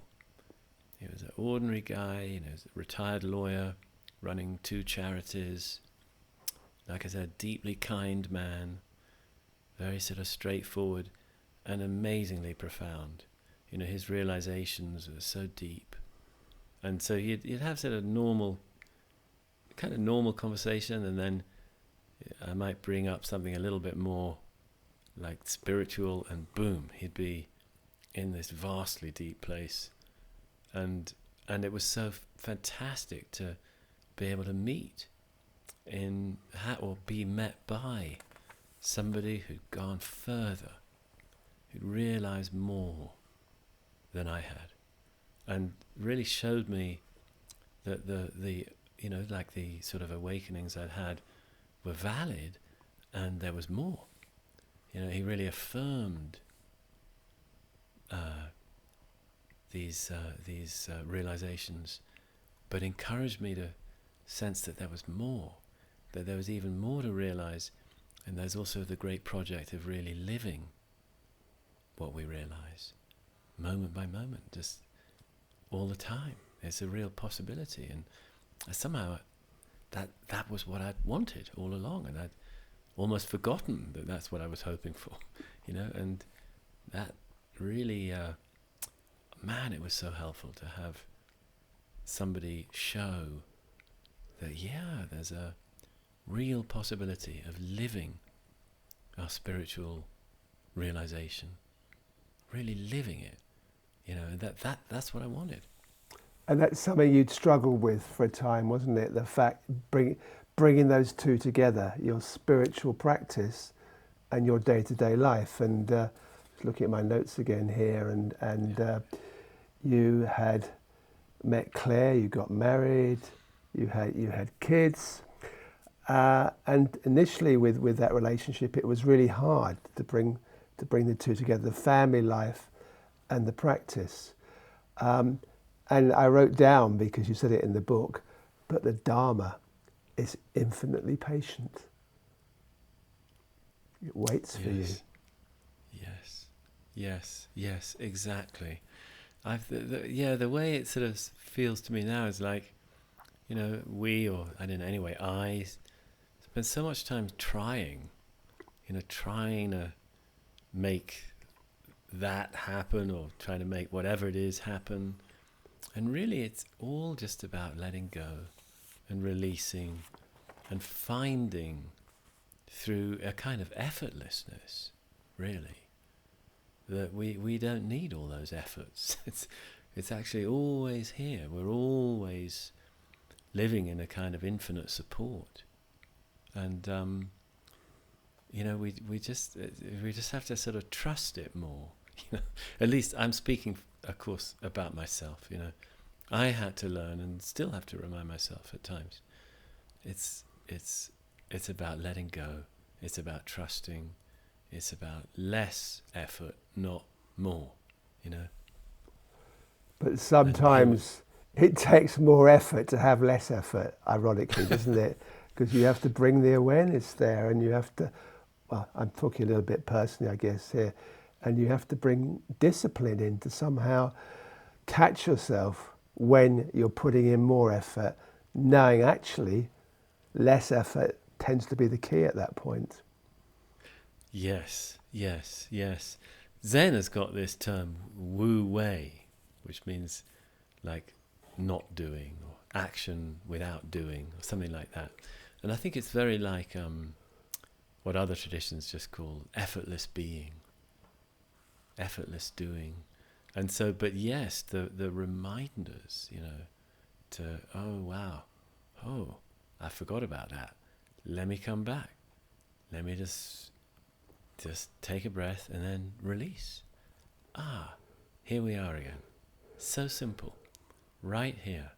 He was an ordinary guy, he was a retired lawyer, running 2 charities. Like I said, deeply kind man, very sort of straightforward and amazingly profound. His realizations were so deep. And so you'd have sort of normal conversation, and then I might bring up something a little bit more like spiritual, and boom, he'd be in this vastly deep place. And it was so fantastic to be able to meet or be met by somebody who'd gone further, who'd realized more than I had, and really showed me that the sort of awakenings I'd had were valid, and there was more. He really affirmed these realizations, but encouraged me to sense that there was more, that there was even more to realize, and there's also the great project of really living what we realize, moment by moment, just all the time. It's a real possibility, and somehow that was what I'd wanted all along, and I'd almost forgotten that that's what I was hoping for, and that really, man, it was so helpful to have somebody show that, there's a real possibility of living our spiritual realization, really living it, and that's what I wanted. And that's something you'd struggled with for a time, wasn't it? The fact, bringing those two together, your spiritual practice and your day-to-day life. And just looking at my notes again here, and you had met Claire, you got married, you had kids, and initially with that relationship, it was really hard to bring the two together, the family life and the practice. And I wrote down, because you said it in the book, but the Dharma is infinitely patient. It waits for you. Yes, exactly. The way it sort of feels to me now is like, I spend so much time trying to make that happen, or trying to make whatever it is happen. And really it's all just about letting go and releasing and finding through a kind of effortlessness, really, that we don't need all those efforts. It's actually always here. We're always living in a kind of infinite support. And, we just have to sort of trust it more. At least I'm speaking, of course, about myself. I had to learn, and still have to remind myself at times. It's about letting go. It's about trusting. It's about less effort, not more. But sometimes it takes more effort to have less effort, ironically, doesn't it? Because you have to bring the awareness there, and you have to, well, I'm talking a little bit personally, I guess, here, and you have to bring discipline in to somehow catch yourself when you're putting in more effort, knowing actually less effort tends to be the key at that point. Yes. Zen has got this term, wu wei, which means like not doing, or action without doing, or something like that. And I think it's very like what other traditions just call effortless being, effortless doing. And so, but yes, the reminders, to, oh wow, oh, I forgot about that. Let me come back. Let me just take a breath and then release. Here we are again. So simple. Right here.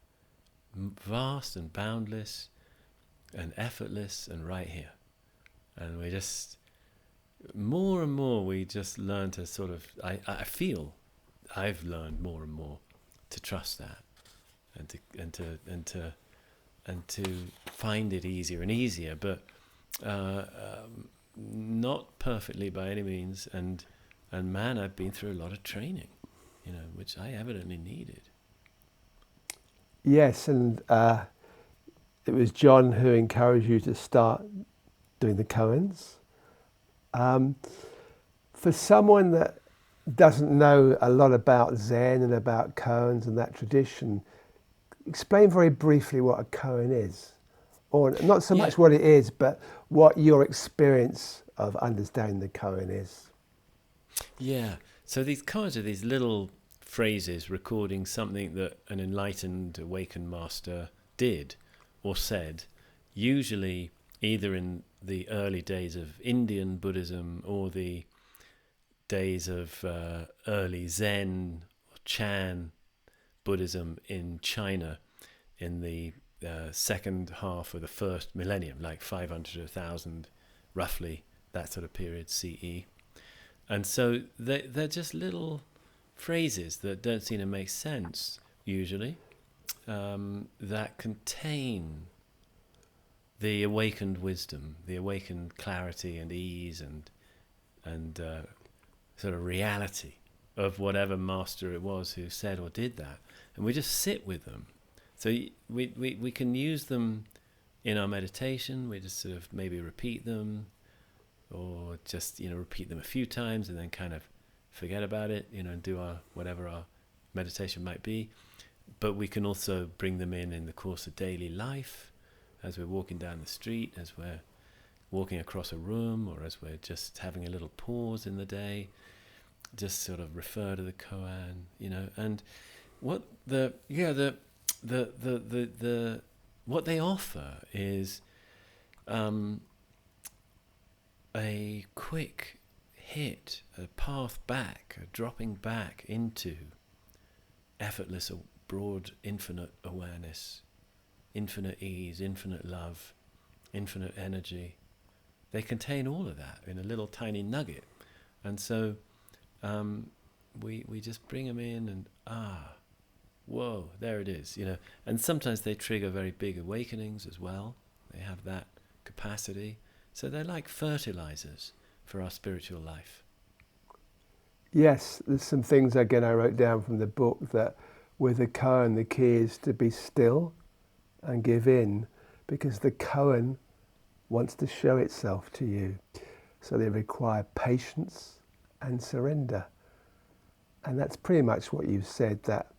Vast and boundless and effortless and right here. And we just, more and more we just learn to sort of, I feel I've learned more and more to trust that and to find it easier and easier, but not perfectly by any means, and man, I've been through a lot of training, which I evidently needed. Yes, and it was John who encouraged you to start doing the Koans. For someone that doesn't know a lot about Zen and about Koans and that tradition, explain very briefly what a Koan is. Or not so much what it is, but what your experience of understanding the Koan is. Yeah, so these Koans are these little phrases recording something that an enlightened, awakened master did or said, usually either in the early days of Indian Buddhism or the days of early Zen or Chan Buddhism in China in the second half of the first millennium, like 500 to 1000, roughly, that sort of period, CE. And so they're just little phrases that don't seem to make sense, usually, that contain the awakened wisdom, the awakened clarity and ease and sort of reality of whatever master it was who said or did that. And we just sit with them. So we can use them in our meditation. We just sort of maybe repeat them, or just repeat them a few times and then kind of forget about it, and do our whatever our meditation might be. But we can also bring them in the course of daily life, as we're walking down the street, as we're walking across a room, or as we're just having a little pause in the day. Just sort of refer to the Koan, and what what they offer is a quick hit, a path back, a dropping back into effortless, broad, infinite awareness, infinite ease, infinite love, infinite energy. They contain all of that in a little tiny nugget, and so we just bring them in and whoa, there it is, And sometimes they trigger very big awakenings as well. They have that capacity. So they're like fertilizers for our spiritual life. Yes, there's some things again I wrote down from the book that with the Koan the key is to be still and give in, because the Koan wants to show itself to you. So they require patience and surrender. And that's pretty much what you've said, that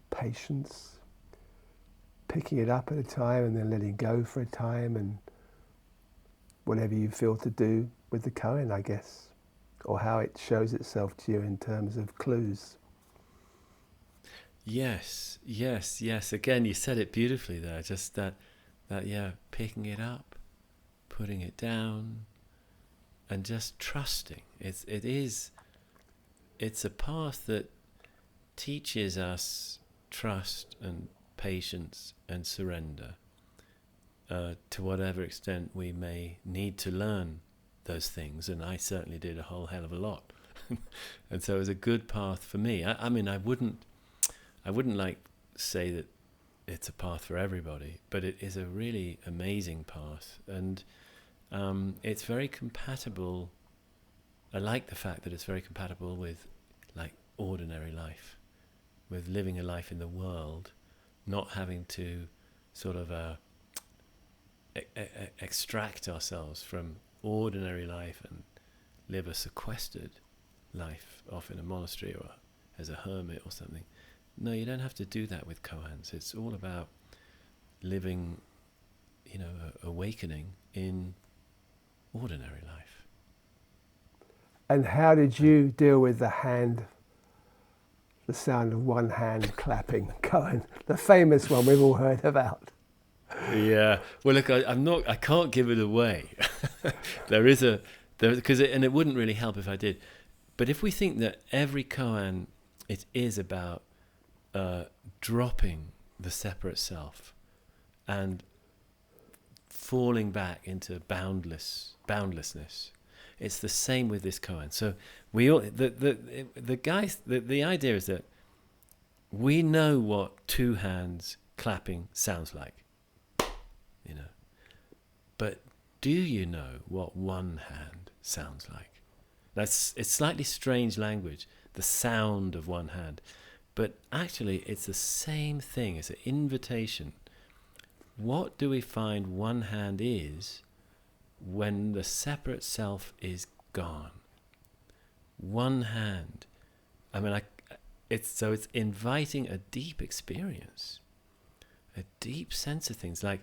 patience, picking it up at a time and then letting go for a time, and whatever you feel to do with the Koan, I guess, or how it shows itself to you in terms of clues. Yes, yes, yes. Again, you said it beautifully there. Just that, yeah, picking it up, putting it down, and just trusting. It's a path that teaches us trust and patience and surrender, to whatever extent we may need to learn those things. And I certainly did a whole hell of a lot. And so it was a good path for me. I mean, I wouldn't like say that it's a path for everybody, but it is a really amazing path. And it's very compatible. I like the fact that it's very compatible with like ordinary life, with living a life in the world, not having to sort of extract ourselves from ordinary life and live a sequestered life off in a monastery or as a hermit or something. No, you don't have to do that with koans. It's all about living, awakening in ordinary life. And how did you deal with the sound of one hand clapping, Koan, the famous one we've all heard about? Yeah. Well, look, I can't give it away. And it wouldn't really help if I did. But if we think that every koan, it is about dropping the separate self and falling back into boundlessness. It's the same with this koan. So we all the idea is that we know what two hands clapping sounds like, but do you know what one hand sounds like? It's slightly strange language, the sound of one hand. But actually, it's the same thing. It's an invitation. What do we find one hand is when the separate self is gone? One hand. I mean, it's inviting a deep experience, a deep sense of things. Like,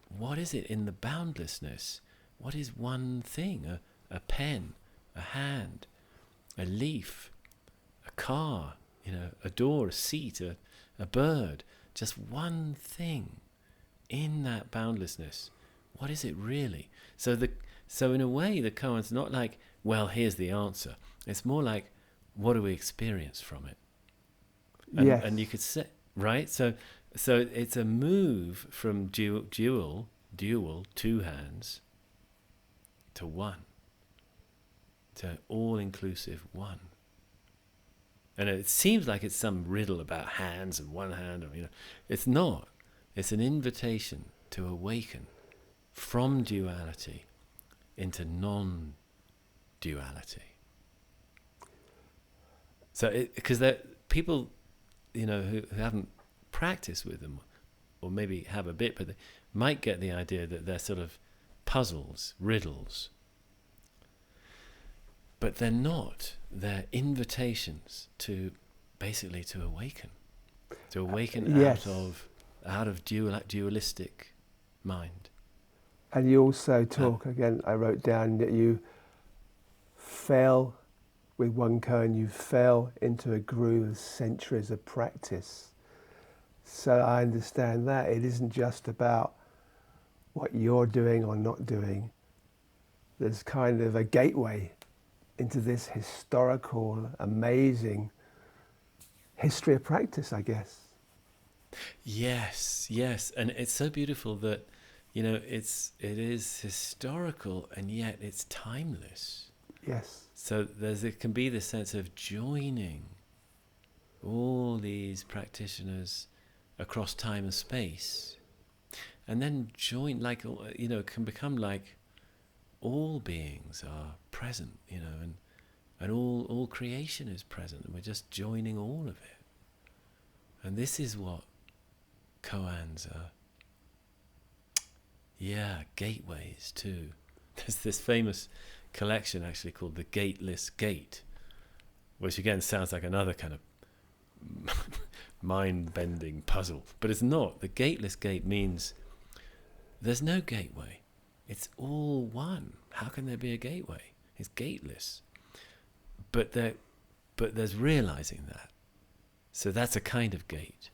what is it in the boundlessness? What is one thing? A pen, a hand, a leaf, a car, a door, a seat, a bird, just one thing in that boundlessness. What is it really? So in a way, the koan's not like, well, here's the answer. It's more like, what do we experience from it? And, Yes. And you could say, right? So it's a move from dual, two hands, to one, to all-inclusive one. And it seems like it's some riddle about hands and one hand. It's not. It's an invitation to awaken from duality into non-duality. So, because people, who haven't practiced with them, or maybe have a bit, but they might get the idea that they're sort of puzzles, riddles. But they're not. They're invitations to basically to awaken Yes. out of dualistic mind. And you also talk, again, I wrote down that you fell with one koan, you fell into a groove of centuries of practice. So I understand that it isn't just about what you're doing or not doing. There's kind of a gateway into this historical, amazing history of practice, I guess. Yes, and it's so beautiful that it is historical and yet it's timeless. Yes. So there can be this sense of joining all these practitioners across time and space, and then join, like, can become like all beings are present, and all creation is present, and we're just joining all of it. And this is what koans are. Yeah, gateways too. There's this famous collection actually called the Gateless Gate, which again sounds like another kind of mind-bending puzzle, but it's not. The Gateless Gate means there's no gateway. It's all one. How can there be a gateway? It's gateless. But there's realizing that. So that's a kind of gate.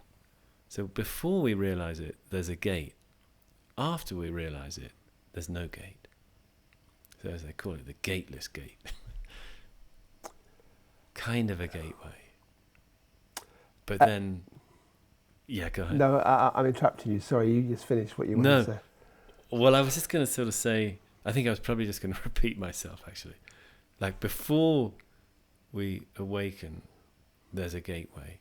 So before we realize it, there's a gate. After we realize it, there's no gate. So as they call it, the gateless gate. Kind of a gateway. But then, yeah, go ahead. No, I'm interrupting you. Sorry, you just finished what you wanted to say. Well, I was just going to sort of say, I think I was probably just going to repeat myself, actually. Like, before we awaken, there's a gateway.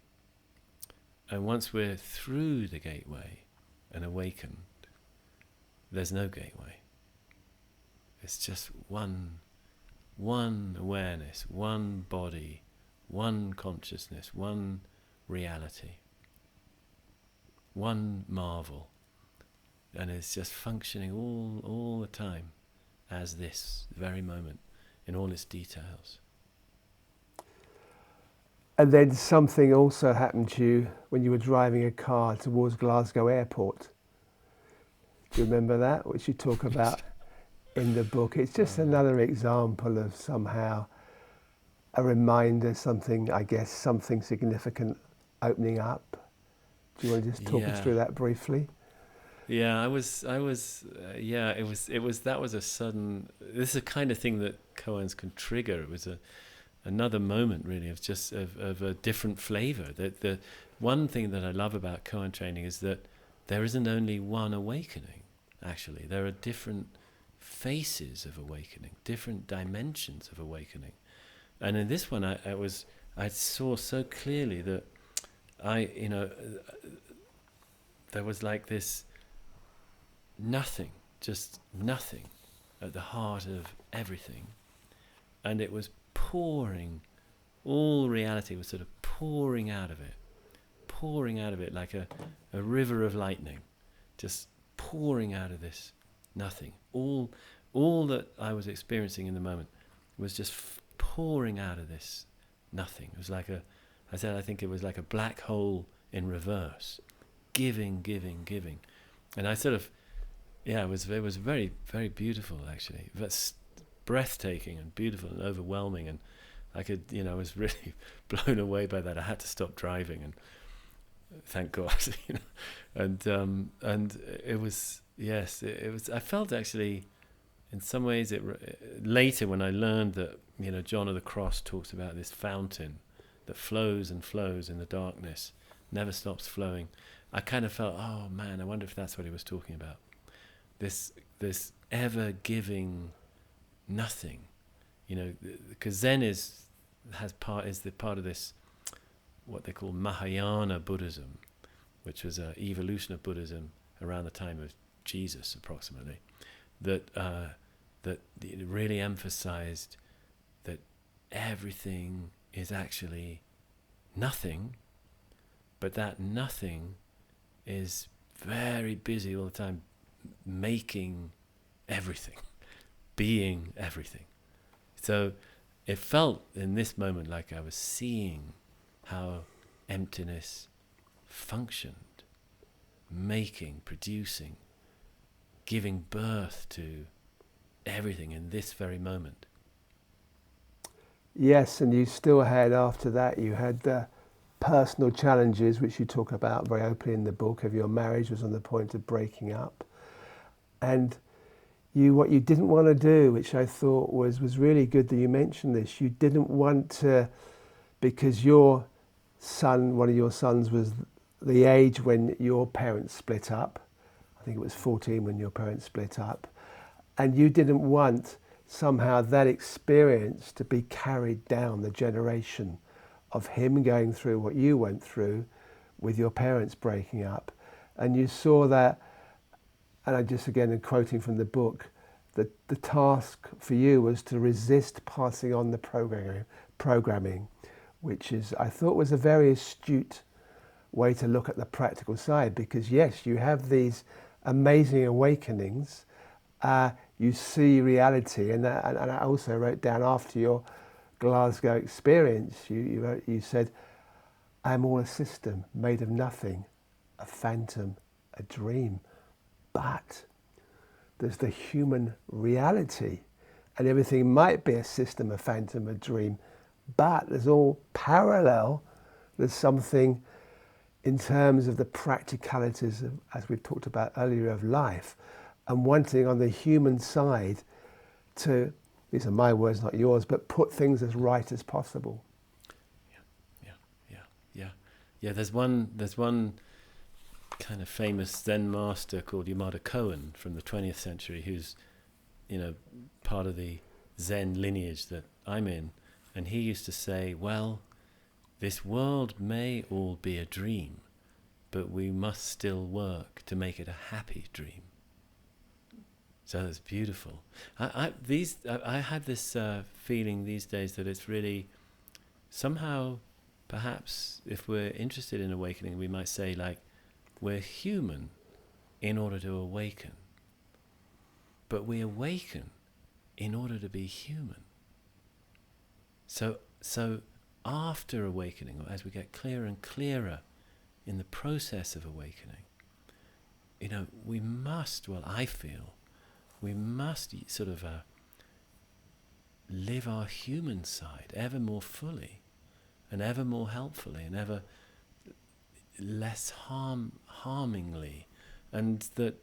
And once we're through the gateway and awakened, there's no gateway. It's just one awareness, one body, one consciousness, one reality, one marvel. And it's just functioning all the time as this very moment in all its details. And then something also happened to you when you were driving a car towards Glasgow Airport. Do you remember that, which you talk about in the book? It's just another example of somehow a reminder, something significant opening up. Do you want to just talk us through that briefly? Yeah, it was a sudden, this is the kind of thing that Koans can trigger. It was another moment really of a different flavor. The one thing that I love about Koan training is that there isn't only one awakening, actually. There are different faces of awakening, different dimensions of awakening. And in this one, I saw so clearly that there was like this nothing, just nothing at the heart of everything. And it was pouring, all reality was sort of pouring out of it like a river of lightning, just pouring out of this nothing. All that I was experiencing in the moment was just pouring out of this nothing. It was like I think it was like a black hole in reverse, giving. And I sort of, it was very, very beautiful actually. That's breathtaking and beautiful and overwhelming, and I was really blown away by that. I had to stop driving, and thank God, and it was, I felt actually, in some ways, later when I learned that, John of the Cross talks about this fountain that flows and flows in the darkness, never stops flowing. I kind of felt, oh man, I wonder if that's what he was talking about. This ever giving nothing, because Zen is the part of this, what they call Mahayana Buddhism, which was an evolution of Buddhism around the time of Jesus, approximately, that it really emphasized that everything is actually nothing, but that nothing is very busy all the time, making everything, being everything. So it felt in this moment like I was seeing how emptiness functioned, making, producing, giving birth to everything in this very moment. Yes, and you still had, after that, you had the personal challenges, which you talk about very openly in the book, of your marriage was on the point of breaking up. And what you didn't want to do, which I thought was really good that you mentioned this, you didn't want to, because your son, one of your sons, was the age when your parents split up. I think it was 14 when your parents split up. And you didn't want somehow that experience to be carried down the generation of him going through what you went through with your parents breaking up. And you saw that, and I just again am quoting from the book, that the task for you was to resist passing on the programming, which is, I thought, was a very astute way to look at the practical side, because yes, you have these amazing awakenings, you see reality, and I also wrote down after your Glasgow experience, you said, I am all a system made of nothing, a phantom, a dream, but there's the human reality, and everything might be a system, a phantom, a dream, but there's all parallel there's something in terms of the practicalities of, as we've talked about earlier, of life, and wanting on the human side to, these are my words, not yours, but put things as right as possible. Yeah, there's one kind of famous Zen master called Koan from the 20th century, who's, part of the Zen lineage that I'm in, and he used to say, well, this world may all be a dream, but we must still work to make it a happy dream. So it's beautiful. I had this feeling these days that it's really somehow, perhaps if we're interested in awakening, we might say, like, we're human in order to awaken, but we awaken in order to be human. So after awakening, or as we get clearer and clearer in the process of awakening, we must, I feel, we must sort of live our human side ever more fully and ever more helpfully and ever less harmingly. And that,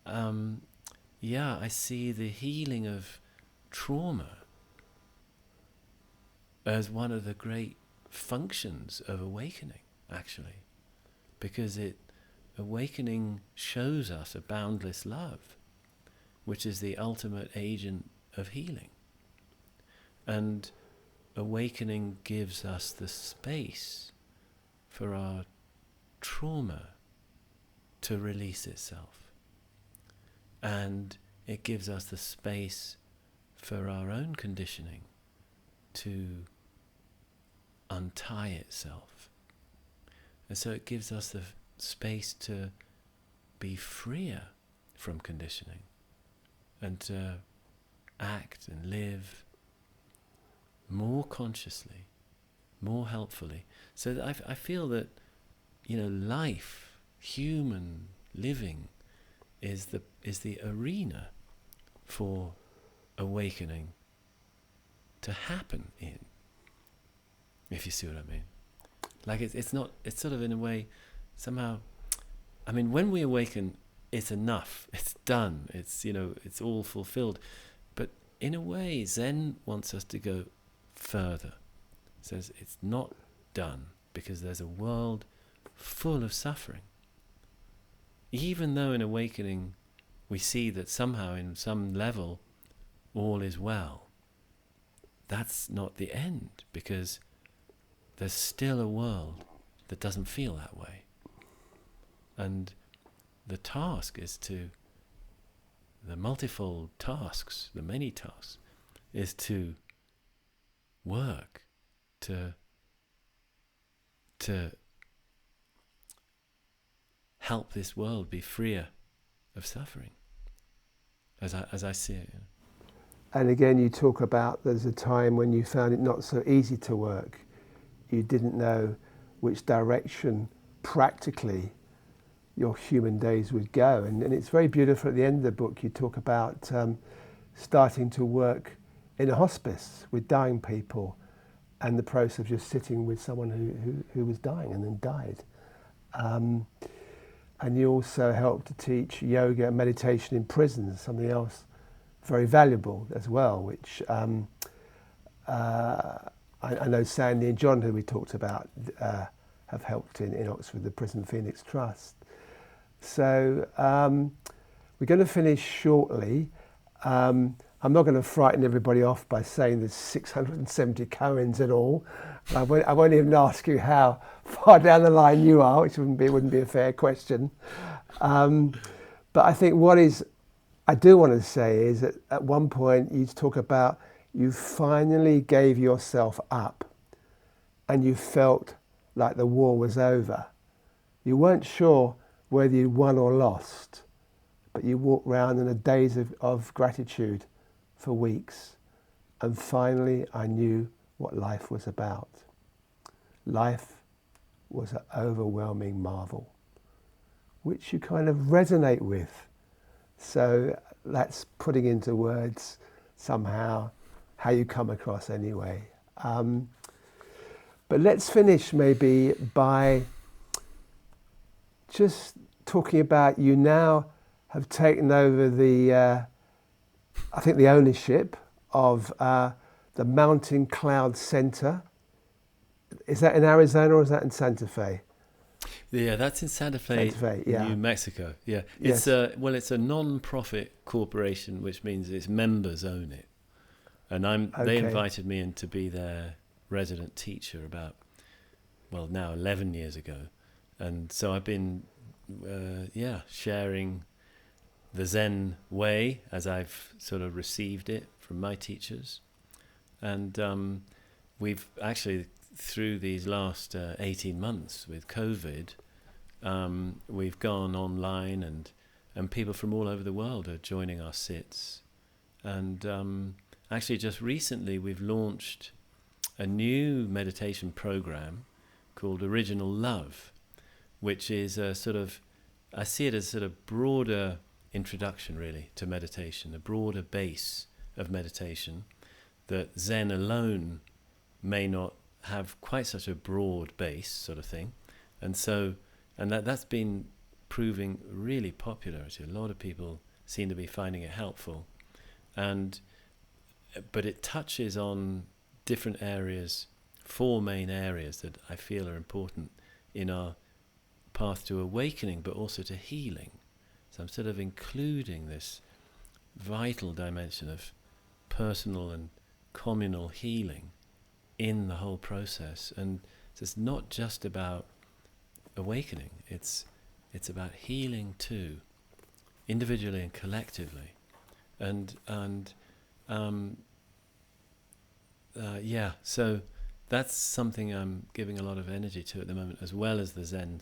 I see the healing of trauma as one of the great functions of awakening, actually, because awakening shows us a boundless love, which is the ultimate agent of healing. And awakening gives us the space for our trauma to release itself. And it gives us the space for our own conditioning to untie itself. And so it gives us the space to be freer from conditioning and to act and live more consciously, more helpfully. So that I feel that, life, human living, is the arena for awakening to happen in, if you see what I mean. Like it's sort of in a way, somehow, when we awaken, it's enough, it's done, it's all fulfilled. But in a way, Zen wants us to go further. It says it's not done because there's a world full of suffering. Even though in awakening we see that somehow in some level all is well, that's not the end, because there's still a world that doesn't feel that way. And the task is the multifold tasks, the many tasks, is to work to help this world be freer of suffering, as I see it. And again, you talk about there's a time when you found it not so easy to work. You didn't know which direction practically your human days would go. And it's very beautiful at the end of the book. You talk about starting to work in a hospice with dying people, and the process of just sitting with someone who was dying and then died. And you also helped to teach yoga and meditation in prisons, something else very valuable as well, which I know Sandy and John, who we talked about, have helped in Oxford, the Prison Phoenix Trust. So we're going to finish shortly. I'm not going to frighten everybody off by saying there's 670 Koans in all. I won't even ask you how far down the line you are, which wouldn't be a fair question. But I think I do want to say is that at one point you talk about you finally gave yourself up and you felt like the war was over. You weren't sure whether you won or lost, but you walked around in a daze of gratitude for weeks. And finally I knew what life was about. Life was an overwhelming marvel, which you kind of resonate with. So that's putting into words somehow how you come across anyway. But let's finish maybe by just talking about, you now have taken over the, I think the ownership of the Mountain Cloud Centre. Is that in Arizona or is that in Santa Fe? Yeah, that's in Santa Fe, yeah. New Mexico. Yeah, Yes. It's a non-profit corporation, which means its members own it, and they invited me in to be their resident teacher about, well, now 11 years ago, and so I've been, sharing the Zen way as I've sort of received it from my teachers, and we've actually, through these last 18 months with COVID, we've gone online, and people from all over the world are joining our sits. And actually just recently we've launched a new meditation program called Original Love, which is a sort of, I see it as sort of broader introduction really to meditation, a broader base of meditation that Zen alone may not have quite such a broad base sort of thing. And so, and that's been proving really popular. Actually, a lot of people seem to be finding it helpful. But it touches on different areas, 4 main areas that I feel are important in our path to awakening, but also to healing. So I'm sort of including this vital dimension of personal and communal healing in the whole process. And so it's not just about awakening, it's about healing too, individually and collectively. So that's something I'm giving a lot of energy to at the moment, as well as the Zen,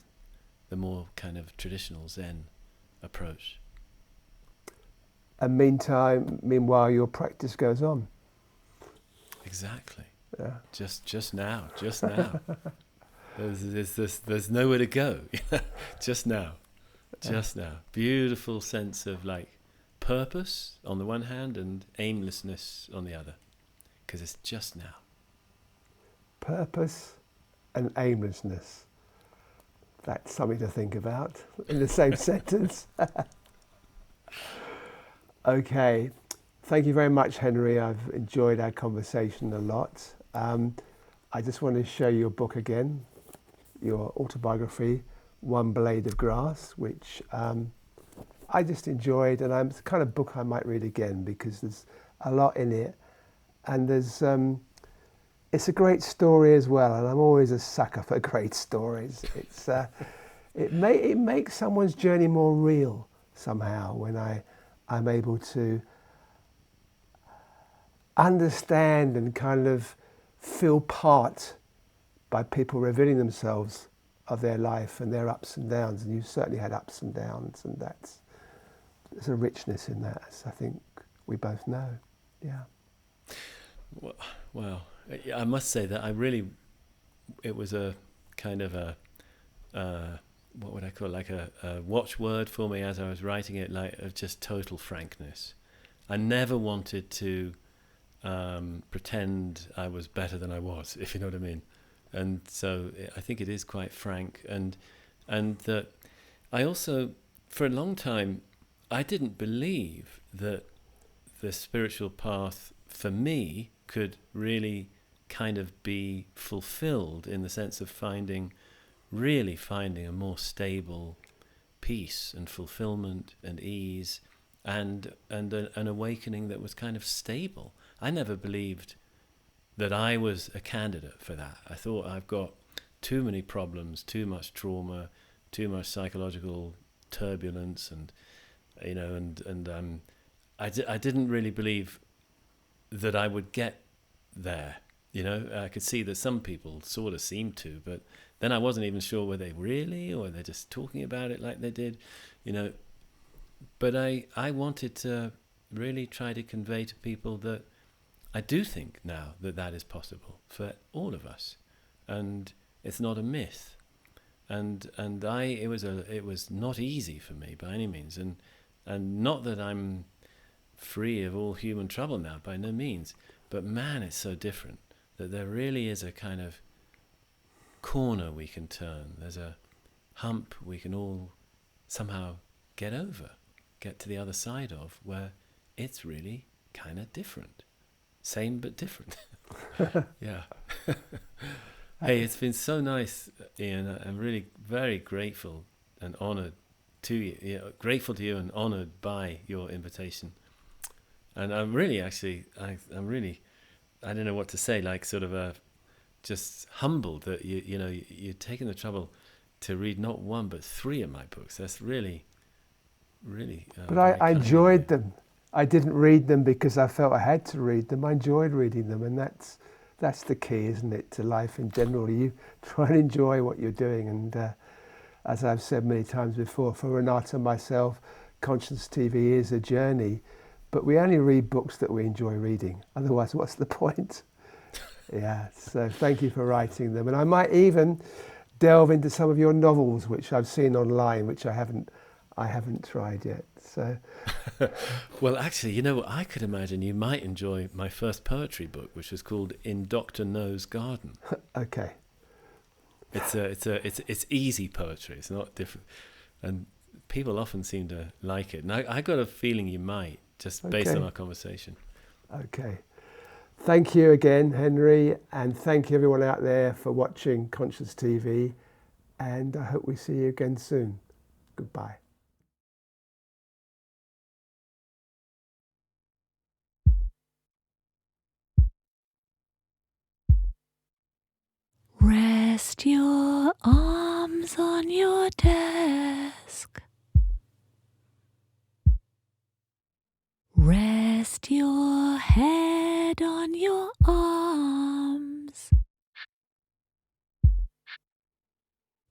the more kind of traditional Zen approach. And meanwhile, your practice goes on. Exactly. Yeah. Just now. There's nowhere to go. Just now. Beautiful sense of like purpose on the one hand and aimlessness on the other, because it's just now. Purpose and aimlessness. That's something to think about in the same sentence. Okay. Thank you very much, Henry. I've enjoyed our conversation a lot. I just want to show you your book again, your autobiography, One Blade of Grass, which I just enjoyed, and it's the kind of book I might read again because there's a lot in it, and it's a great story as well, and I'm always a sucker for great stories. It makes someone's journey more real somehow when I'm able to understand and kind of feel part by people revealing themselves of their life and their ups and downs. And you've certainly had ups and downs, and there's a richness in that, as I think we both know. Yeah. Well, I must say that it was a kind of what would I call it, like a watchword for me as I was writing it, like of just total frankness. I never wanted to pretend I was better than I was, if you know what I mean. And so I think it is quite frank, and that I also, for a long time, I didn't believe that the spiritual path for me could really kind of be fulfilled in the sense of finding a more stable peace and fulfillment and ease and an awakening that was kind of stable. I never believed that I was a candidate for that. I thought I've got too many problems, too much trauma, too much psychological turbulence, and I didn't really believe that I would get there. I could see that some people sort of seemed to, but then I wasn't even sure were they really, or they're just talking about it like they did, But I wanted to really try to convey to people that I do think now that is possible for all of us, and it's not a myth. And it was not easy for me by any means, and not that I'm free of all human trouble now, by no means. But man, it's so different that there really is a kind of corner we can turn. There's a hump we can all somehow get over, get to the other side of, where it's really kind of different. Same but different. Yeah. Hey, it's been so nice, Iain. I'm really very grateful and honoured to you. Yeah, grateful to you and honoured by your invitation. And I'm really actually, I'm really, I don't know what to say, like sort of just humbled that you've taken the trouble to read not one but 3 of my books. That's really, really. But I enjoyed them. I didn't read them because I felt I had to read them. I enjoyed reading them, and that's the key, isn't it, to life in general. You try and enjoy what you're doing, and as I've said many times before, for Renata and myself, Conscious TV is a journey, but we only read books that we enjoy reading. Otherwise, what's the point? Yeah, so thank you for writing them. And I might even delve into some of your novels, which I've seen online, which I haven't tried yet. So, well, actually, I could imagine you might enjoy my first poetry book, which was called In Dr. No's Garden. Okay. It's easy poetry. It's not different, and people often seem to like it. And I got a feeling you might, just based on our conversation. Okay. Thank you again, Henry, and thank you everyone out there for watching Conscious TV, and I hope we see you again soon. Goodbye. Rest your arms on your desk. Rest your head on your arms.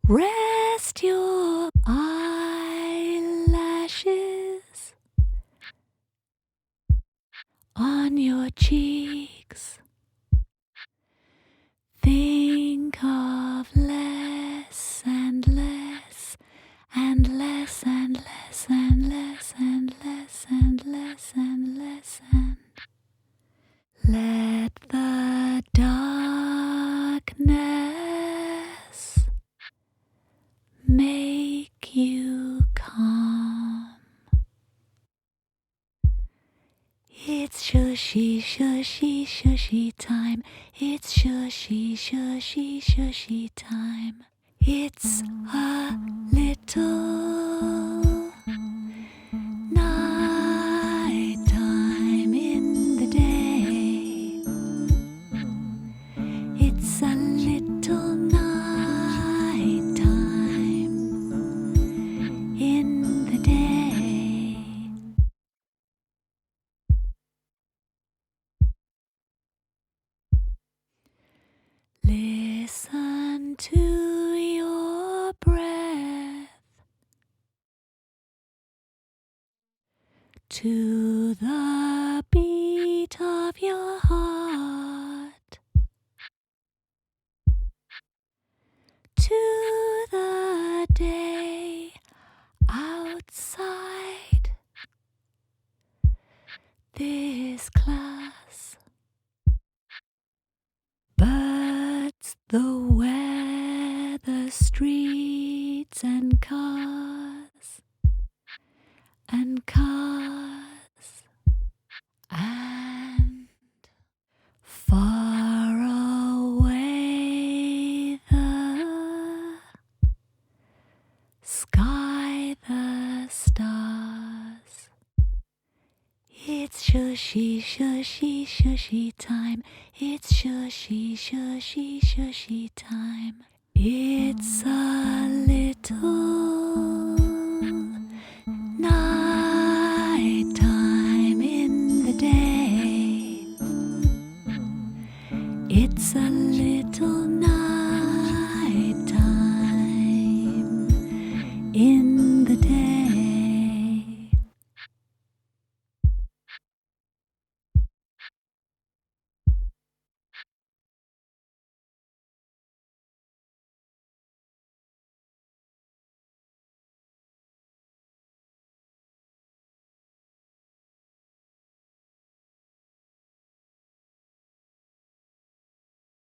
Rest your eyelashes on your cheeks. Think of less and less and less and less and less and less and less and less and let the darkness make you calm. It's shushy, shushy, shushy time. It's shushy, shushy, shushy time. It's a little night time in the day. It's a little night time in the day. Listen to your breath, to the beat of your heart, to the day outside this class. Birds, the weather, streets and cars, and far away the sky, the stars. It's shushy, shushy, shushy time. It's shushy, shushy, shushy time. It's a little night time in the day. It's a little